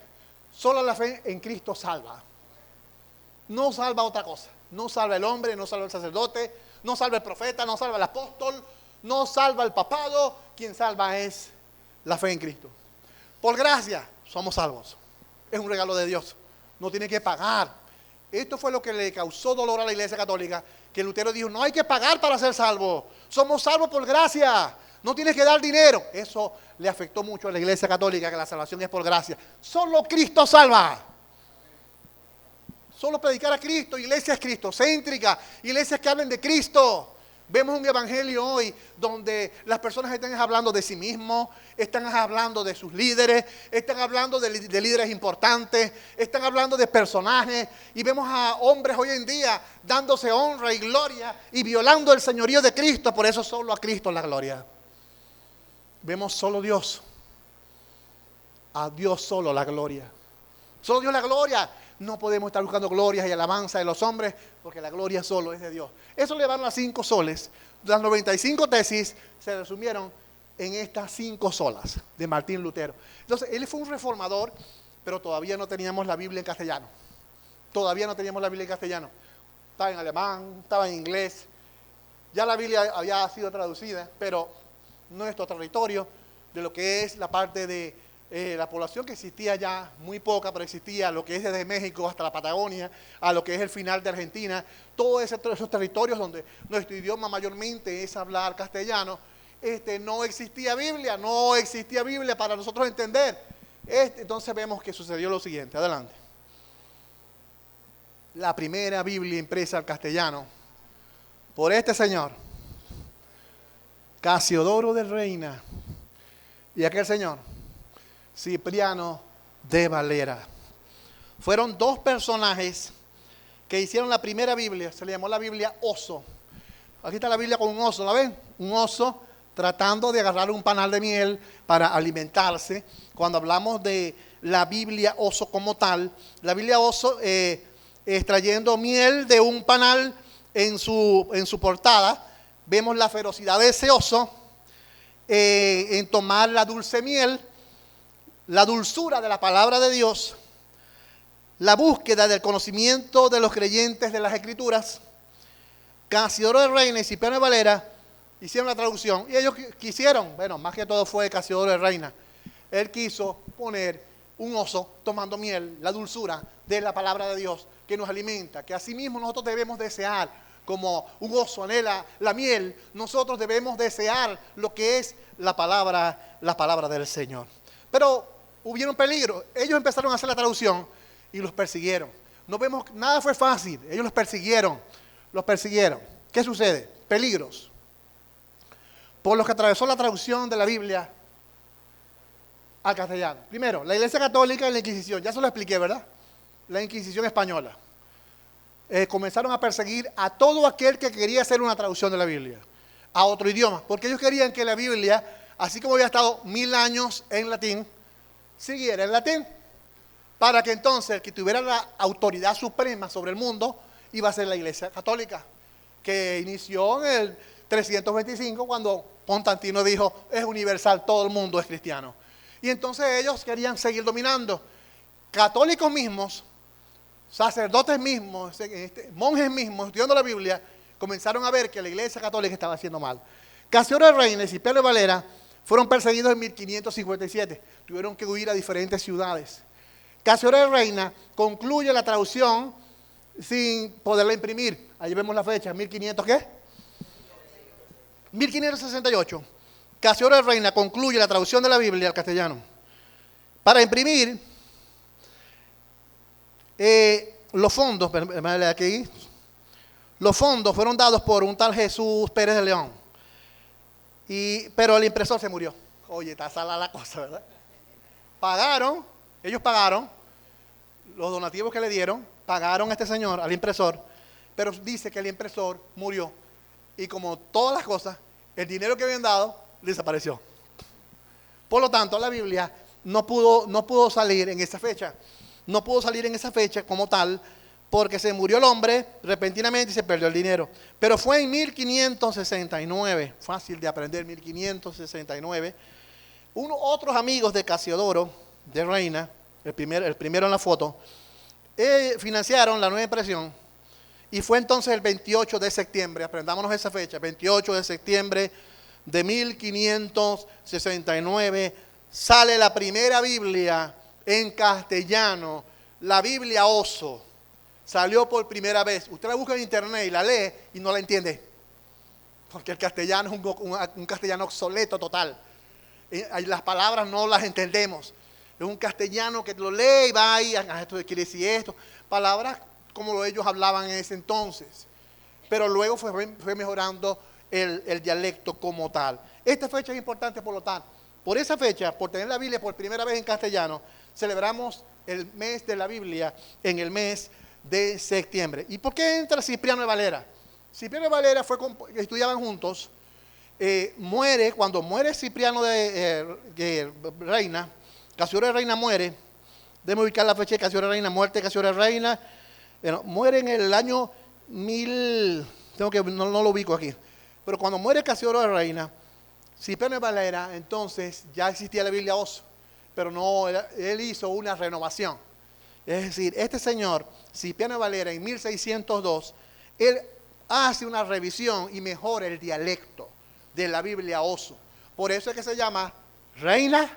solo la fe en Cristo salva. No salva otra cosa. No salva el hombre, no salva el sacerdote, no salva el profeta, no salva el apóstol, no salva el papado. Quien salva es la fe en Cristo. Por gracia somos salvos. Es un regalo de Dios. No tiene que pagar. Esto fue lo que le causó dolor a la Iglesia Católica, que Lutero dijo, no hay que pagar para ser salvo. Somos salvos por gracia. No tienes que dar dinero. Eso le afectó mucho a la Iglesia Católica, que la salvación es por gracia. Solo Cristo salva. Solo predicar a Cristo, iglesias cristocéntricas, iglesias que hablen de Cristo. Vemos un evangelio hoy donde las personas están hablando de sí mismos, están hablando de sus líderes, están hablando de líderes importantes, están hablando de personajes, y vemos a hombres hoy en día dándose honra y gloria y violando el señorío de Cristo. Por eso solo a Cristo la gloria. Vemos solo Dios. A Dios solo la gloria. Solo Dios la gloria. No podemos estar buscando glorias y alabanza de los hombres, porque la gloria solo es de Dios. Eso le van las 5 soles. Las 95 tesis se resumieron en estas 5 solas de Martín Lutero. Entonces, él fue un reformador, pero todavía no teníamos la Biblia en castellano. Todavía no teníamos la Biblia en castellano. Estaba en alemán, estaba en inglés. Ya la Biblia había sido traducida, pero nuestro territorio, de lo que es la parte de la población, que existía ya muy poca, pero existía lo que es desde México hasta la Patagonia, a lo que es el final de Argentina, todos esos territorios donde nuestro idioma mayormente es hablar castellano, no existía Biblia para nosotros entender. Entonces vemos que sucedió lo siguiente. Adelante. La primera Biblia impresa al castellano por este señor, Casiodoro de Reina, y aquel señor, Cipriano de Valera. Fueron 2 personajes que hicieron la primera Biblia. Se le llamó la Biblia oso. Aquí está la Biblia con un oso, ¿la ven? Un oso tratando de agarrar un panal de miel para alimentarse. Cuando hablamos de la Biblia oso como tal, la Biblia oso extrayendo miel de un panal en su portada, vemos la ferocidad de ese oso en tomar la dulce miel, la dulzura de la palabra de Dios, la búsqueda del conocimiento de los creyentes de las Escrituras. Casiodoro de Reina y Cipriano de Valera hicieron la traducción, y ellos quisieron, bueno, más que todo fue Casiodoro de Reina, él quiso poner un oso tomando miel, la dulzura de la palabra de Dios que nos alimenta, que asimismo nosotros debemos desear. Como un oso anhela la miel, nosotros debemos desear lo que es la palabra del Señor. Pero hubieron peligro. Ellos empezaron a hacer la traducción y los persiguieron. No vemos, nada fue fácil. Ellos los persiguieron. ¿Qué sucede? Peligros. Por los que atravesó la traducción de la Biblia al castellano. Primero, la Iglesia Católica y la Inquisición. Ya se lo expliqué, ¿verdad? La Inquisición española. Comenzaron a perseguir a todo aquel que quería hacer una traducción de la Biblia a otro idioma, porque ellos querían que la Biblia, así como había estado 1000 años en latín, siguiera en latín, para que entonces el que tuviera la autoridad suprema sobre el mundo iba a ser la Iglesia Católica. que inició en el 325 cuando Constantino dijo, es universal, todo el mundo es cristiano. Y entonces ellos querían seguir dominando. Católicos mismos, sacerdotes mismos, monjes mismos, estudiando la Biblia, comenzaron a ver que la Iglesia Católica estaba haciendo mal. Casiodoro de Reina y Cipriano de Valera fueron perseguidos en 1557. Tuvieron que huir a diferentes ciudades. Casiodoro de Reina concluye la traducción sin poderla imprimir. Ahí vemos la fecha, 1500, ¿qué? 1568. Casiodoro de Reina concluye la traducción de la Biblia al castellano. Para imprimir, los fondos, aquí, los fondos fueron dados por un tal Jesús Pérez de León. Pero el impresor se murió. Oye, está sala la cosa, ¿verdad? Ellos pagaron los donativos que le dieron, pagaron a este señor, al impresor, pero dice que el impresor murió. Y como todas las cosas, el dinero que habían dado desapareció. Por lo tanto, la Biblia no pudo salir en esa fecha. No pudo salir en esa fecha como tal, porque se murió el hombre repentinamente y se perdió el dinero. Pero fue en 1569, fácil de aprender, 1569. Otros amigos de Casiodoro de Reina, el primero en la foto, financiaron la nueva impresión. Y fue entonces el 28 de septiembre, aprendámonos esa fecha, 28 de septiembre de 1569, sale la primera Biblia en castellano, la Biblia Oso. Salió por primera vez. Usted la busca en internet y la lee y no la entiende. Porque el castellano es un castellano obsoleto total. Las palabras no las entendemos. Es un castellano que lo lee y va y esto quiere decir esto. Palabras como ellos hablaban en ese entonces. Pero luego fue mejorando el dialecto como tal. Esta fecha es importante por lo tanto. Por esa fecha, por tener la Biblia por primera vez en castellano, celebramos el mes de la Biblia en el mes de septiembre. ¿Y por qué entra Cipriano de Valera? Cipriano de Valera estudiaban juntos, cuando muere Cipriano de Reina, Casiodoro de Reina muere, déjame ubicar la fecha de Casiodoro de Reina, muerte de Casiodoro de Reina, muere en el año 1000, no lo ubico aquí, pero cuando muere Casiodoro de Reina, Cipriano de Valera, entonces ya existía la Biblia Oso, pero no, él hizo una renovación. Es decir, este señor, Cipriano de Valera, en 1602, él hace una revisión y mejora el dialecto de la Biblia Oso. Por eso es que se llama Reina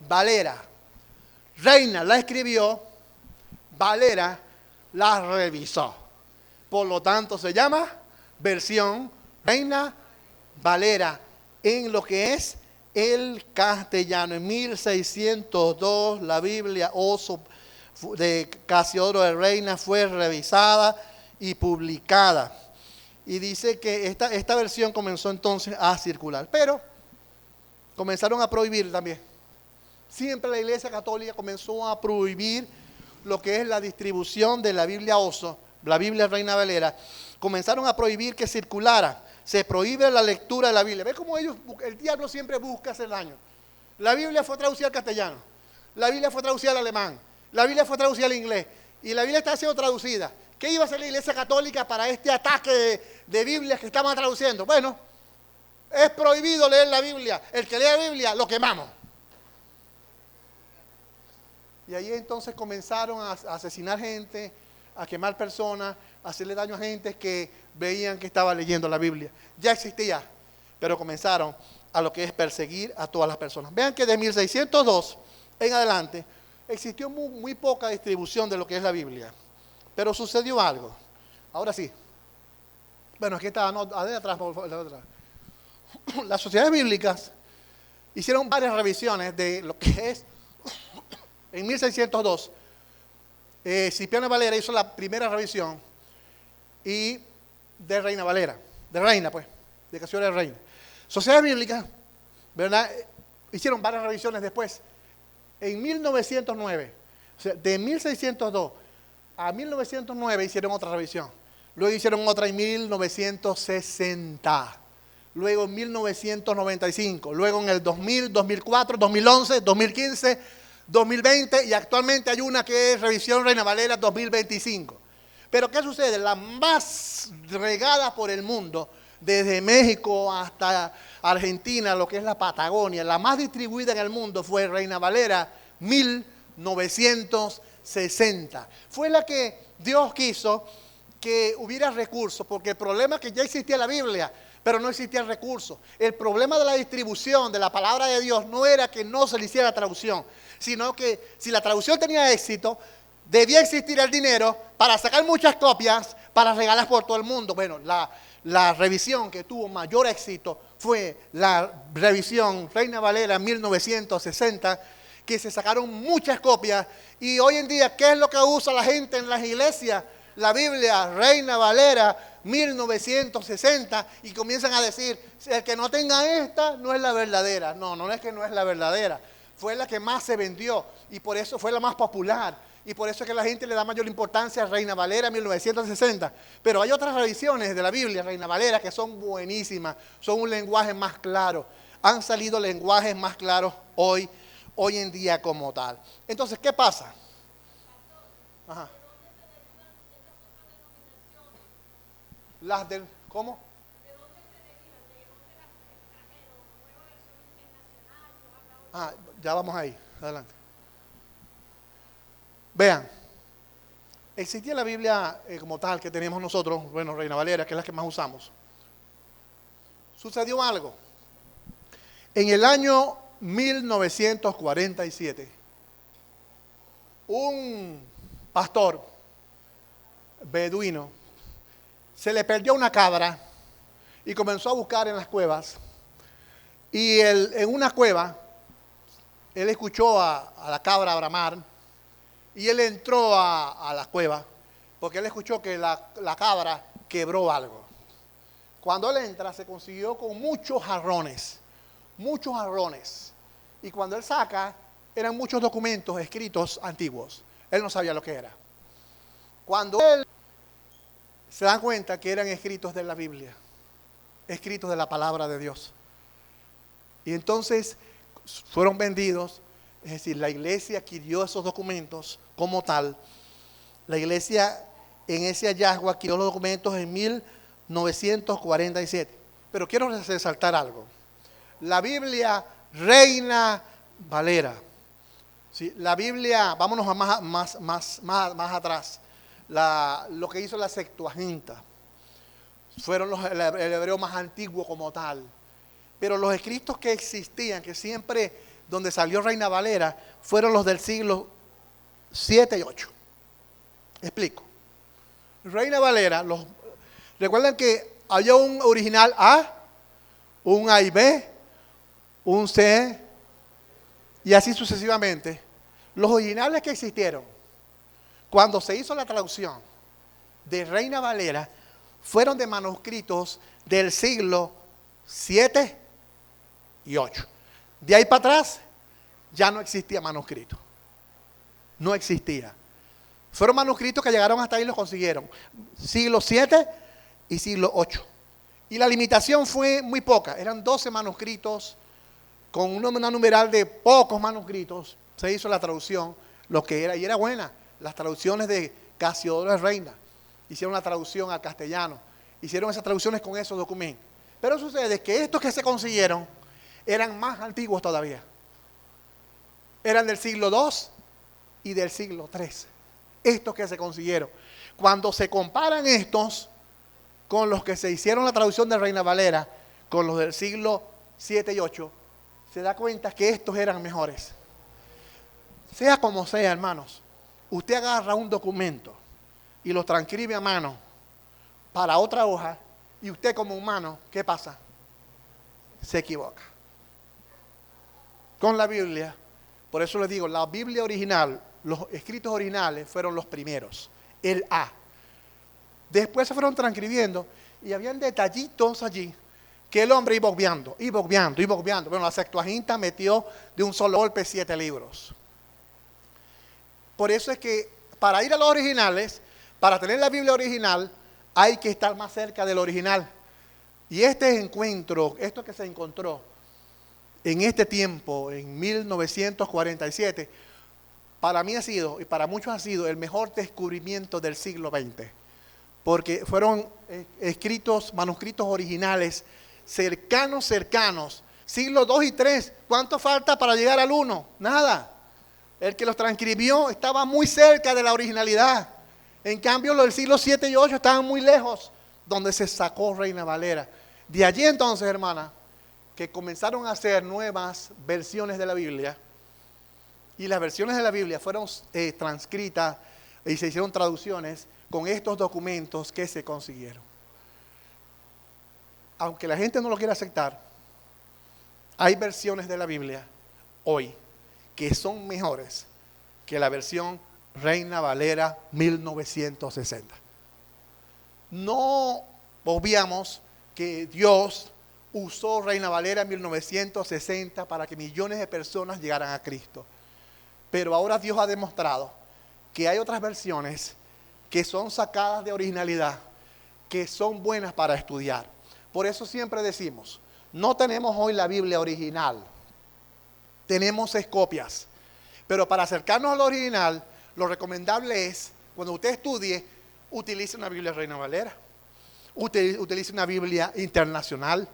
Valera. Reina la escribió, Valera la revisó. Por lo tanto, se llama versión Reina Valera en lo que es el castellano. En 1602, la Biblia Oso de Casiodoro de Reina fue revisada y publicada. Y dice que esta versión comenzó entonces a circular. Pero comenzaron a prohibir también. Siempre la Iglesia Católica comenzó a prohibir lo que es la distribución de la Biblia Oso, la Biblia Reina Valera. Comenzaron a prohibir que circulara. Se prohíbe la lectura de la Biblia. ¿Ves cómo el diablo siempre busca hacer daño? La Biblia fue traducida al castellano. La Biblia fue traducida al alemán. La Biblia fue traducida al inglés. Y la Biblia está siendo traducida. ¿Qué iba a hacer la Iglesia Católica para este ataque de Biblias que estaban traduciendo? Bueno, es prohibido leer la Biblia. El que lea la Biblia, lo quemamos. Y ahí entonces comenzaron a asesinar gente, a quemar personas, a hacerle daño a gente que veían que estaba leyendo la Biblia. Ya existía, pero comenzaron a lo que es perseguir a todas las personas. Vean que de 1602 en adelante existió muy poca distribución de lo que es la Biblia. Pero sucedió algo. Ahora sí. Bueno, aquí está, no, atrás, por favor, atrás. Las sociedades bíblicas hicieron varias revisiones de lo que es. En 1602, Cipriano de Valera hizo la primera revisión y de Reina Valera, de Reina pues, de Casiodoro de Reina. Sociedades bíblicas, ¿verdad? Hicieron varias revisiones después. En 1909, o sea, de 1602 a 1909 hicieron otra revisión. Luego hicieron otra en 1960. Luego en 1995. Luego en el 2000, 2004, 2011, 2015, 2020 y actualmente hay una que es revisión Reina Valera 2025. Pero ¿qué sucede? La más regada por el mundo, desde México hasta Argentina, lo que es la Patagonia, la más distribuida en el mundo fue Reina Valera 1960. Fue la que Dios quiso que hubiera recursos, porque el problema es que ya existía la Biblia, pero no existía el recurso. El problema de la distribución de la palabra de Dios no era que no se le hiciera traducción, sino que si la traducción tenía éxito, debía existir el dinero para sacar muchas copias para regalar por todo el mundo. Bueno, la revisión que tuvo mayor éxito fue la revisión Reina Valera 1960, que se sacaron muchas copias. Y hoy en día, ¿qué es lo que usa la gente en las iglesias? La Biblia Reina Valera 1960, y comienzan a decir, el que no tenga esta no es la verdadera. No, no es que no es la verdadera, fue la que más se vendió y por eso fue la más popular. Y por eso es que la gente le da mayor importancia a Reina Valera 1960. Pero hay otras revisiones de la Biblia, Reina Valera, que son buenísimas, son un lenguaje más claro. Han salido lenguajes más claros hoy en día como tal. Entonces, ¿qué pasa? Ajá. Las del, ¿cómo? Ah, ya vamos ahí, adelante. Vean, existía la Biblia como tal que tenemos nosotros, bueno, Reina Valera, que es la que más usamos. Sucedió algo. En el año 1947, un pastor beduino se le perdió una cabra y comenzó a buscar en las cuevas. Y en una cueva, él escuchó a la cabra bramar. Y él entró a la cueva porque él escuchó que la cabra quebró algo. Cuando él entra, se consiguió con muchos jarrones. Y cuando él saca, eran muchos documentos escritos antiguos. Él no sabía lo que era. Cuando él se da cuenta que eran escritos de la Biblia, escritos de la palabra de Dios. Y entonces fueron vendidos. Es decir, la iglesia adquirió esos documentos como tal. La iglesia en ese hallazgo adquirió los documentos en 1947. Pero quiero resaltar algo. La Biblia Reina Valera. ¿Sí? La Biblia, vámonos a más atrás. Lo que hizo la Septuaginta. Fueron el hebreo más antiguo como tal. Pero los escritos que existían, que siempre donde salió Reina Valera, fueron los del siglo 7 y 8. Explico. Reina Valera, recuerden que había un original A, un A y B, un C, y así sucesivamente. Los originales que existieron, cuando se hizo la traducción de Reina Valera, fueron de manuscritos del siglo 7 y 8. De ahí para atrás, ya no existía manuscrito. No existía. Fueron manuscritos que llegaron hasta ahí y los consiguieron. Siglo 7 y siglo 8. Y la limitación fue muy poca. Eran 12 manuscritos con una numeral de pocos manuscritos. Se hizo la traducción, lo que era, y era buena. Las traducciones de Casiodoro de Reina. Hicieron la traducción al castellano. Hicieron esas traducciones con esos documentos. Pero sucede que estos que se consiguieron eran más antiguos todavía. Eran del siglo II y del siglo III. Estos que se consiguieron. Cuando se comparan estos con los que se hicieron la traducción de Reina Valera, con los del siglo 7 y 8, se da cuenta que estos eran mejores. Sea como sea, hermanos, usted agarra un documento y lo transcribe a mano para otra hoja, y usted como humano, ¿qué pasa? Se equivoca. Con la Biblia, por eso les digo, la Biblia original, los escritos originales fueron los primeros, el A. Después se fueron transcribiendo y habían detallitos allí que el hombre iba obviando. Bueno, la Septuaginta metió de un solo golpe 7 libros. Por eso es que para ir a los originales, para tener la Biblia original, hay que estar más cerca del original. Y este encuentro, esto que se encontró en este tiempo, en 1947, para mí ha sido, y para muchos ha sido, el mejor descubrimiento del siglo XX. porque fueron escritos, manuscritos originales, cercanos, siglos 2 y 3. ¿Cuánto falta para llegar al 1? Nada. El que los transcribió estaba muy cerca de la originalidad. En cambio, los del siglo 7 y 8 estaban muy lejos, donde se sacó Reina Valera. De allí entonces, hermana, que comenzaron a hacer nuevas versiones de la Biblia, y las versiones de la Biblia fueron transcritas y se hicieron traducciones con estos documentos que se consiguieron. Aunque la gente no lo quiera aceptar, hay versiones de la Biblia hoy que son mejores que la versión Reina Valera 1960. No obviamos que Dios usó Reina Valera 1960 para que millones de personas llegaran a Cristo. Pero ahora Dios ha demostrado que hay otras versiones que son sacadas de originalidad, que son buenas para estudiar. Por eso siempre decimos, no tenemos hoy la Biblia original, tenemos copias. Pero para acercarnos al original, lo recomendable es, cuando usted estudie, utilice una Biblia Reina Valera, utilice una Biblia internacional,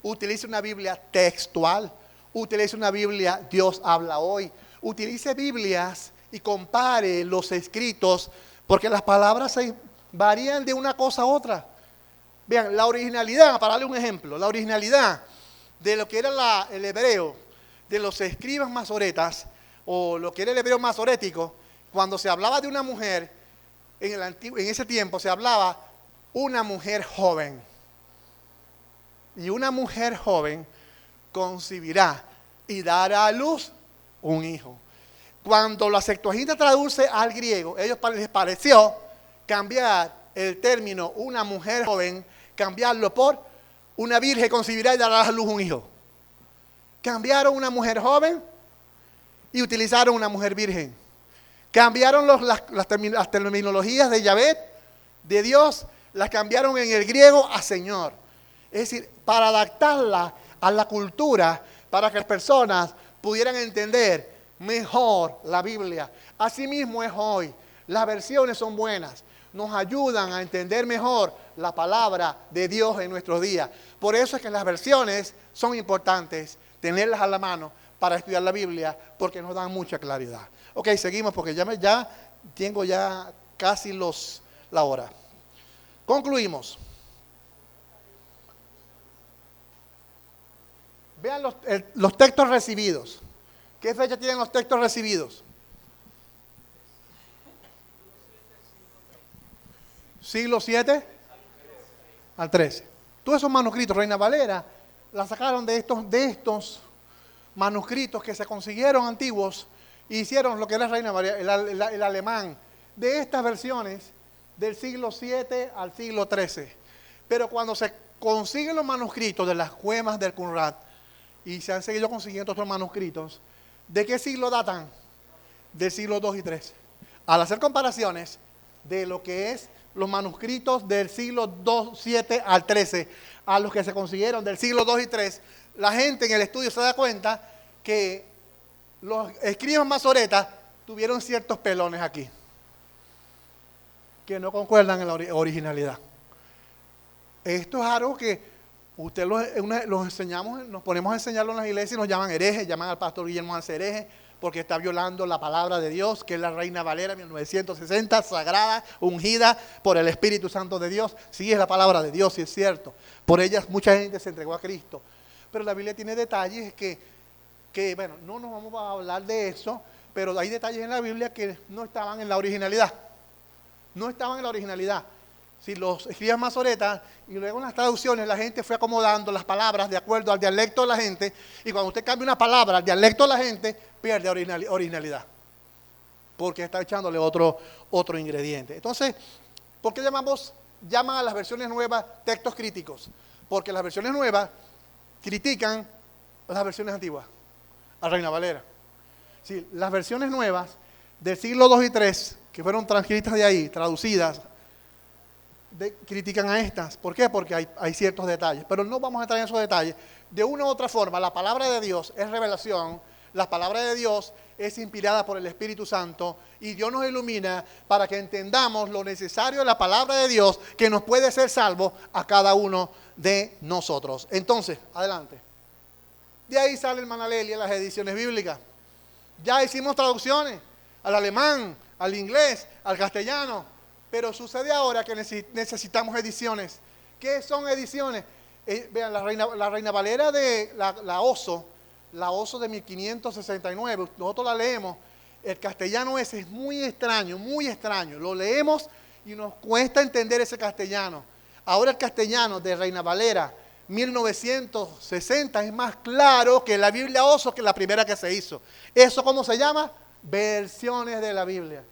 utilice una Biblia textual, utilice una Biblia Dios habla hoy, utilice Biblias y compare los escritos, porque las palabras se varían de una cosa a otra. Vean, la originalidad, para darle un ejemplo, la originalidad de lo que era el hebreo, de los escribas masoretas, o lo que era el hebreo masorético, cuando se hablaba de una mujer, en ese tiempo se hablaba una mujer joven. Y una mujer joven concebirá y dará a luz un hijo. Cuando la Septuaginta traduce al griego, ellos les pareció cambiar el término una mujer joven, cambiarlo por una virgen concebirá y dará a luz un hijo. Cambiaron una mujer joven y utilizaron una mujer virgen. Cambiaron las terminologías de Yahvé, de Dios, las cambiaron en el griego a Señor. Es decir, para adaptarla a la cultura, para que las personas pudieran entender mejor la Biblia. Asimismo es hoy. Las versiones son buenas, nos ayudan a entender mejor la palabra de Dios en nuestros días. Por eso es que las versiones son importantes, tenerlas a la mano para estudiar la Biblia, porque nos dan mucha claridad. Ok, seguimos porque ya tengo casi la hora. Concluimos. Vean los textos recibidos. ¿Qué fecha tienen los textos recibidos? Siglo 7 al 13. Todos esos manuscritos, Reina Valera, la sacaron de estos manuscritos que se consiguieron antiguos e hicieron lo que era Reina Valera, el alemán, de estas versiones del siglo 7 al siglo 13. Pero cuando se consiguen los manuscritos de las cuevas del Qumran, y se han seguido consiguiendo otros manuscritos, ¿de qué siglo datan? Del siglo 2 y 3. Al hacer comparaciones de lo que es los manuscritos del siglo 2, 7 al 13, a los que se consiguieron del siglo 2 y 3, la gente en el estudio se da cuenta que los escribas masoretas tuvieron ciertos pelones aquí, que no concuerdan en la originalidad. Esto es algo que usted los enseñamos, nos ponemos a enseñarlo en las iglesias y nos llaman herejes, llaman al pastor Guillermo Arce hereje, porque está violando la palabra de Dios, que es la Reina Valera 1960, sagrada, ungida por el Espíritu Santo de Dios. Sí, es la palabra de Dios, sí es cierto. Por ella mucha gente se entregó a Cristo. Pero la Biblia tiene detalles que bueno, no nos vamos a hablar de eso, pero hay detalles en la Biblia que no estaban en la originalidad. No estaban en la originalidad. Si los escribas masoretas y luego en las traducciones la gente fue acomodando las palabras de acuerdo al dialecto de la gente, y cuando usted cambia una palabra al dialecto de la gente, pierde originalidad, porque está echándole otro ingrediente. Entonces, ¿por qué llaman a las versiones nuevas textos críticos? Porque las versiones nuevas critican las versiones antiguas, a Reina Valera. Sí, las versiones nuevas del siglo 2 y 3, que fueron transcritas de ahí, traducidas, critican a estas. ¿Por qué? Porque hay ciertos detalles, pero no vamos a entrar en esos detalles. De una u otra forma, la palabra de Dios es revelación, La palabra de Dios es inspirada por el Espíritu Santo y Dios nos ilumina para que entendamos lo necesario de la palabra de Dios que nos puede ser salvo a cada uno de nosotros. Entonces, adelante. De ahí sale el Manaleli en las ediciones bíblicas. Ya hicimos traducciones al alemán, al inglés, al castellano, pero sucede ahora que necesitamos ediciones. ¿Qué son ediciones? Vean, la Reina Valera de la Oso de 1569, nosotros la leemos, el castellano ese es muy extraño, lo leemos y nos cuesta entender ese castellano. Ahora el castellano de Reina Valera 1960 es más claro que la Biblia Oso, que la primera que se hizo. ¿Eso cómo se llama? Versiones de la Biblia.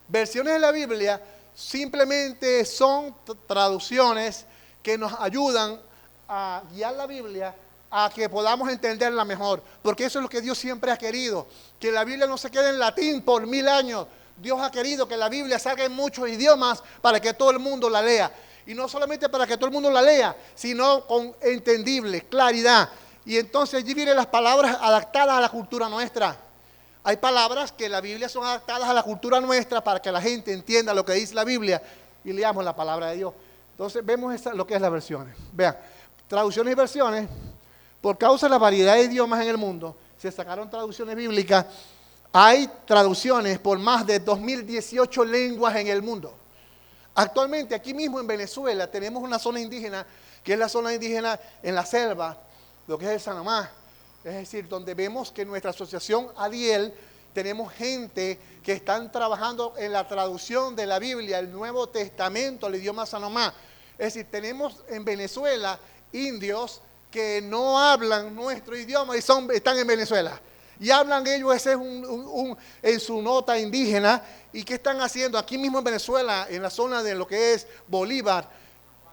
Versiones de la Biblia simplemente son traducciones que nos ayudan a guiar la Biblia a que podamos entenderla mejor, porque eso es lo que Dios siempre ha querido, que la Biblia no se quede en latín por 1000 años. Dios ha querido que la Biblia salga en muchos idiomas para que todo el mundo la lea, y no solamente para que todo el mundo la lea, sino con entendible, claridad. Y entonces allí vienen las palabras adaptadas a la cultura nuestra. Hay palabras que en la Biblia son adaptadas a la cultura nuestra para que la gente entienda lo que dice la Biblia y leamos la palabra de Dios. Entonces vemos lo que es las versiones. Vean, traducciones y versiones. Por causa de la variedad de idiomas en el mundo, se sacaron traducciones bíblicas. Hay traducciones por más de 2018 lenguas en el mundo. Actualmente, aquí mismo en Venezuela, tenemos una zona indígena, que es la zona indígena en la selva, lo que es el Sanamá. Es decir, donde vemos que nuestra asociación Adiel, tenemos gente que están trabajando en la traducción de la Biblia, el Nuevo Testamento, al idioma Sanamá. Es decir, tenemos en Venezuela indios que no hablan nuestro idioma y están en Venezuela. Y hablan ellos, ese es en su nota indígena. ¿Y qué están haciendo? Aquí mismo en Venezuela, en la zona de lo que es Bolívar,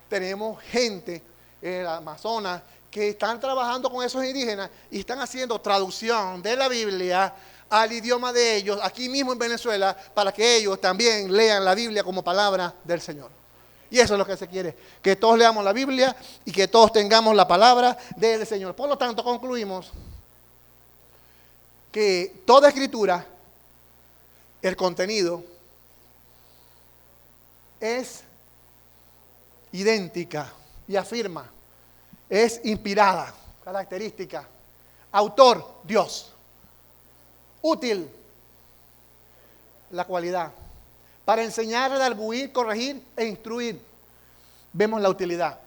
tenemos gente en el Amazonas que están trabajando con esos indígenas y están haciendo traducción de la Biblia al idioma de ellos, aquí mismo en Venezuela, para que ellos también lean la Biblia como palabra del Señor. Y eso es lo que se quiere, que todos leamos la Biblia y que todos tengamos la palabra del Señor. Por lo tanto, concluimos que toda escritura, el contenido, es idéntica y afirma, es inspirada, característica, autor, Dios, útil, la cualidad, para enseñar, redarguir, corregir e instruir. Vemos la utilidad.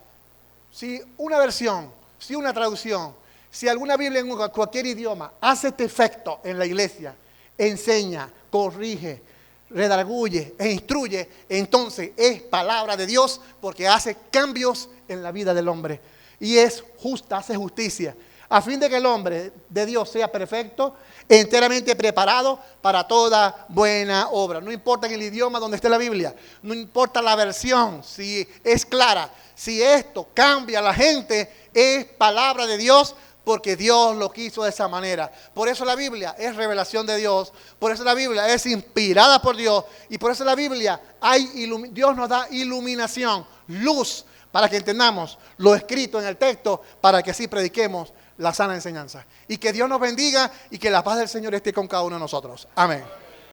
Si una versión, si una traducción, si alguna Biblia en cualquier idioma hace este efecto en la iglesia, enseña, corrige, redarguye e instruye, entonces es palabra de Dios porque hace cambios en la vida del hombre. Y es justa, hace justicia, a fin de que el hombre de Dios sea perfecto, enteramente preparado para toda buena obra. No importa en el idioma donde esté la Biblia, no importa la versión, si es clara, si esto cambia a la gente, es palabra de Dios porque Dios lo quiso de esa manera. Por eso la Biblia es revelación de Dios, por eso la Biblia es inspirada por Dios y por eso la Biblia Dios nos da iluminación, luz, para que entendamos lo escrito en el texto, para que así prediquemos la sana enseñanza. Y que Dios nos bendiga y que la paz del Señor esté con cada uno de nosotros. Amén.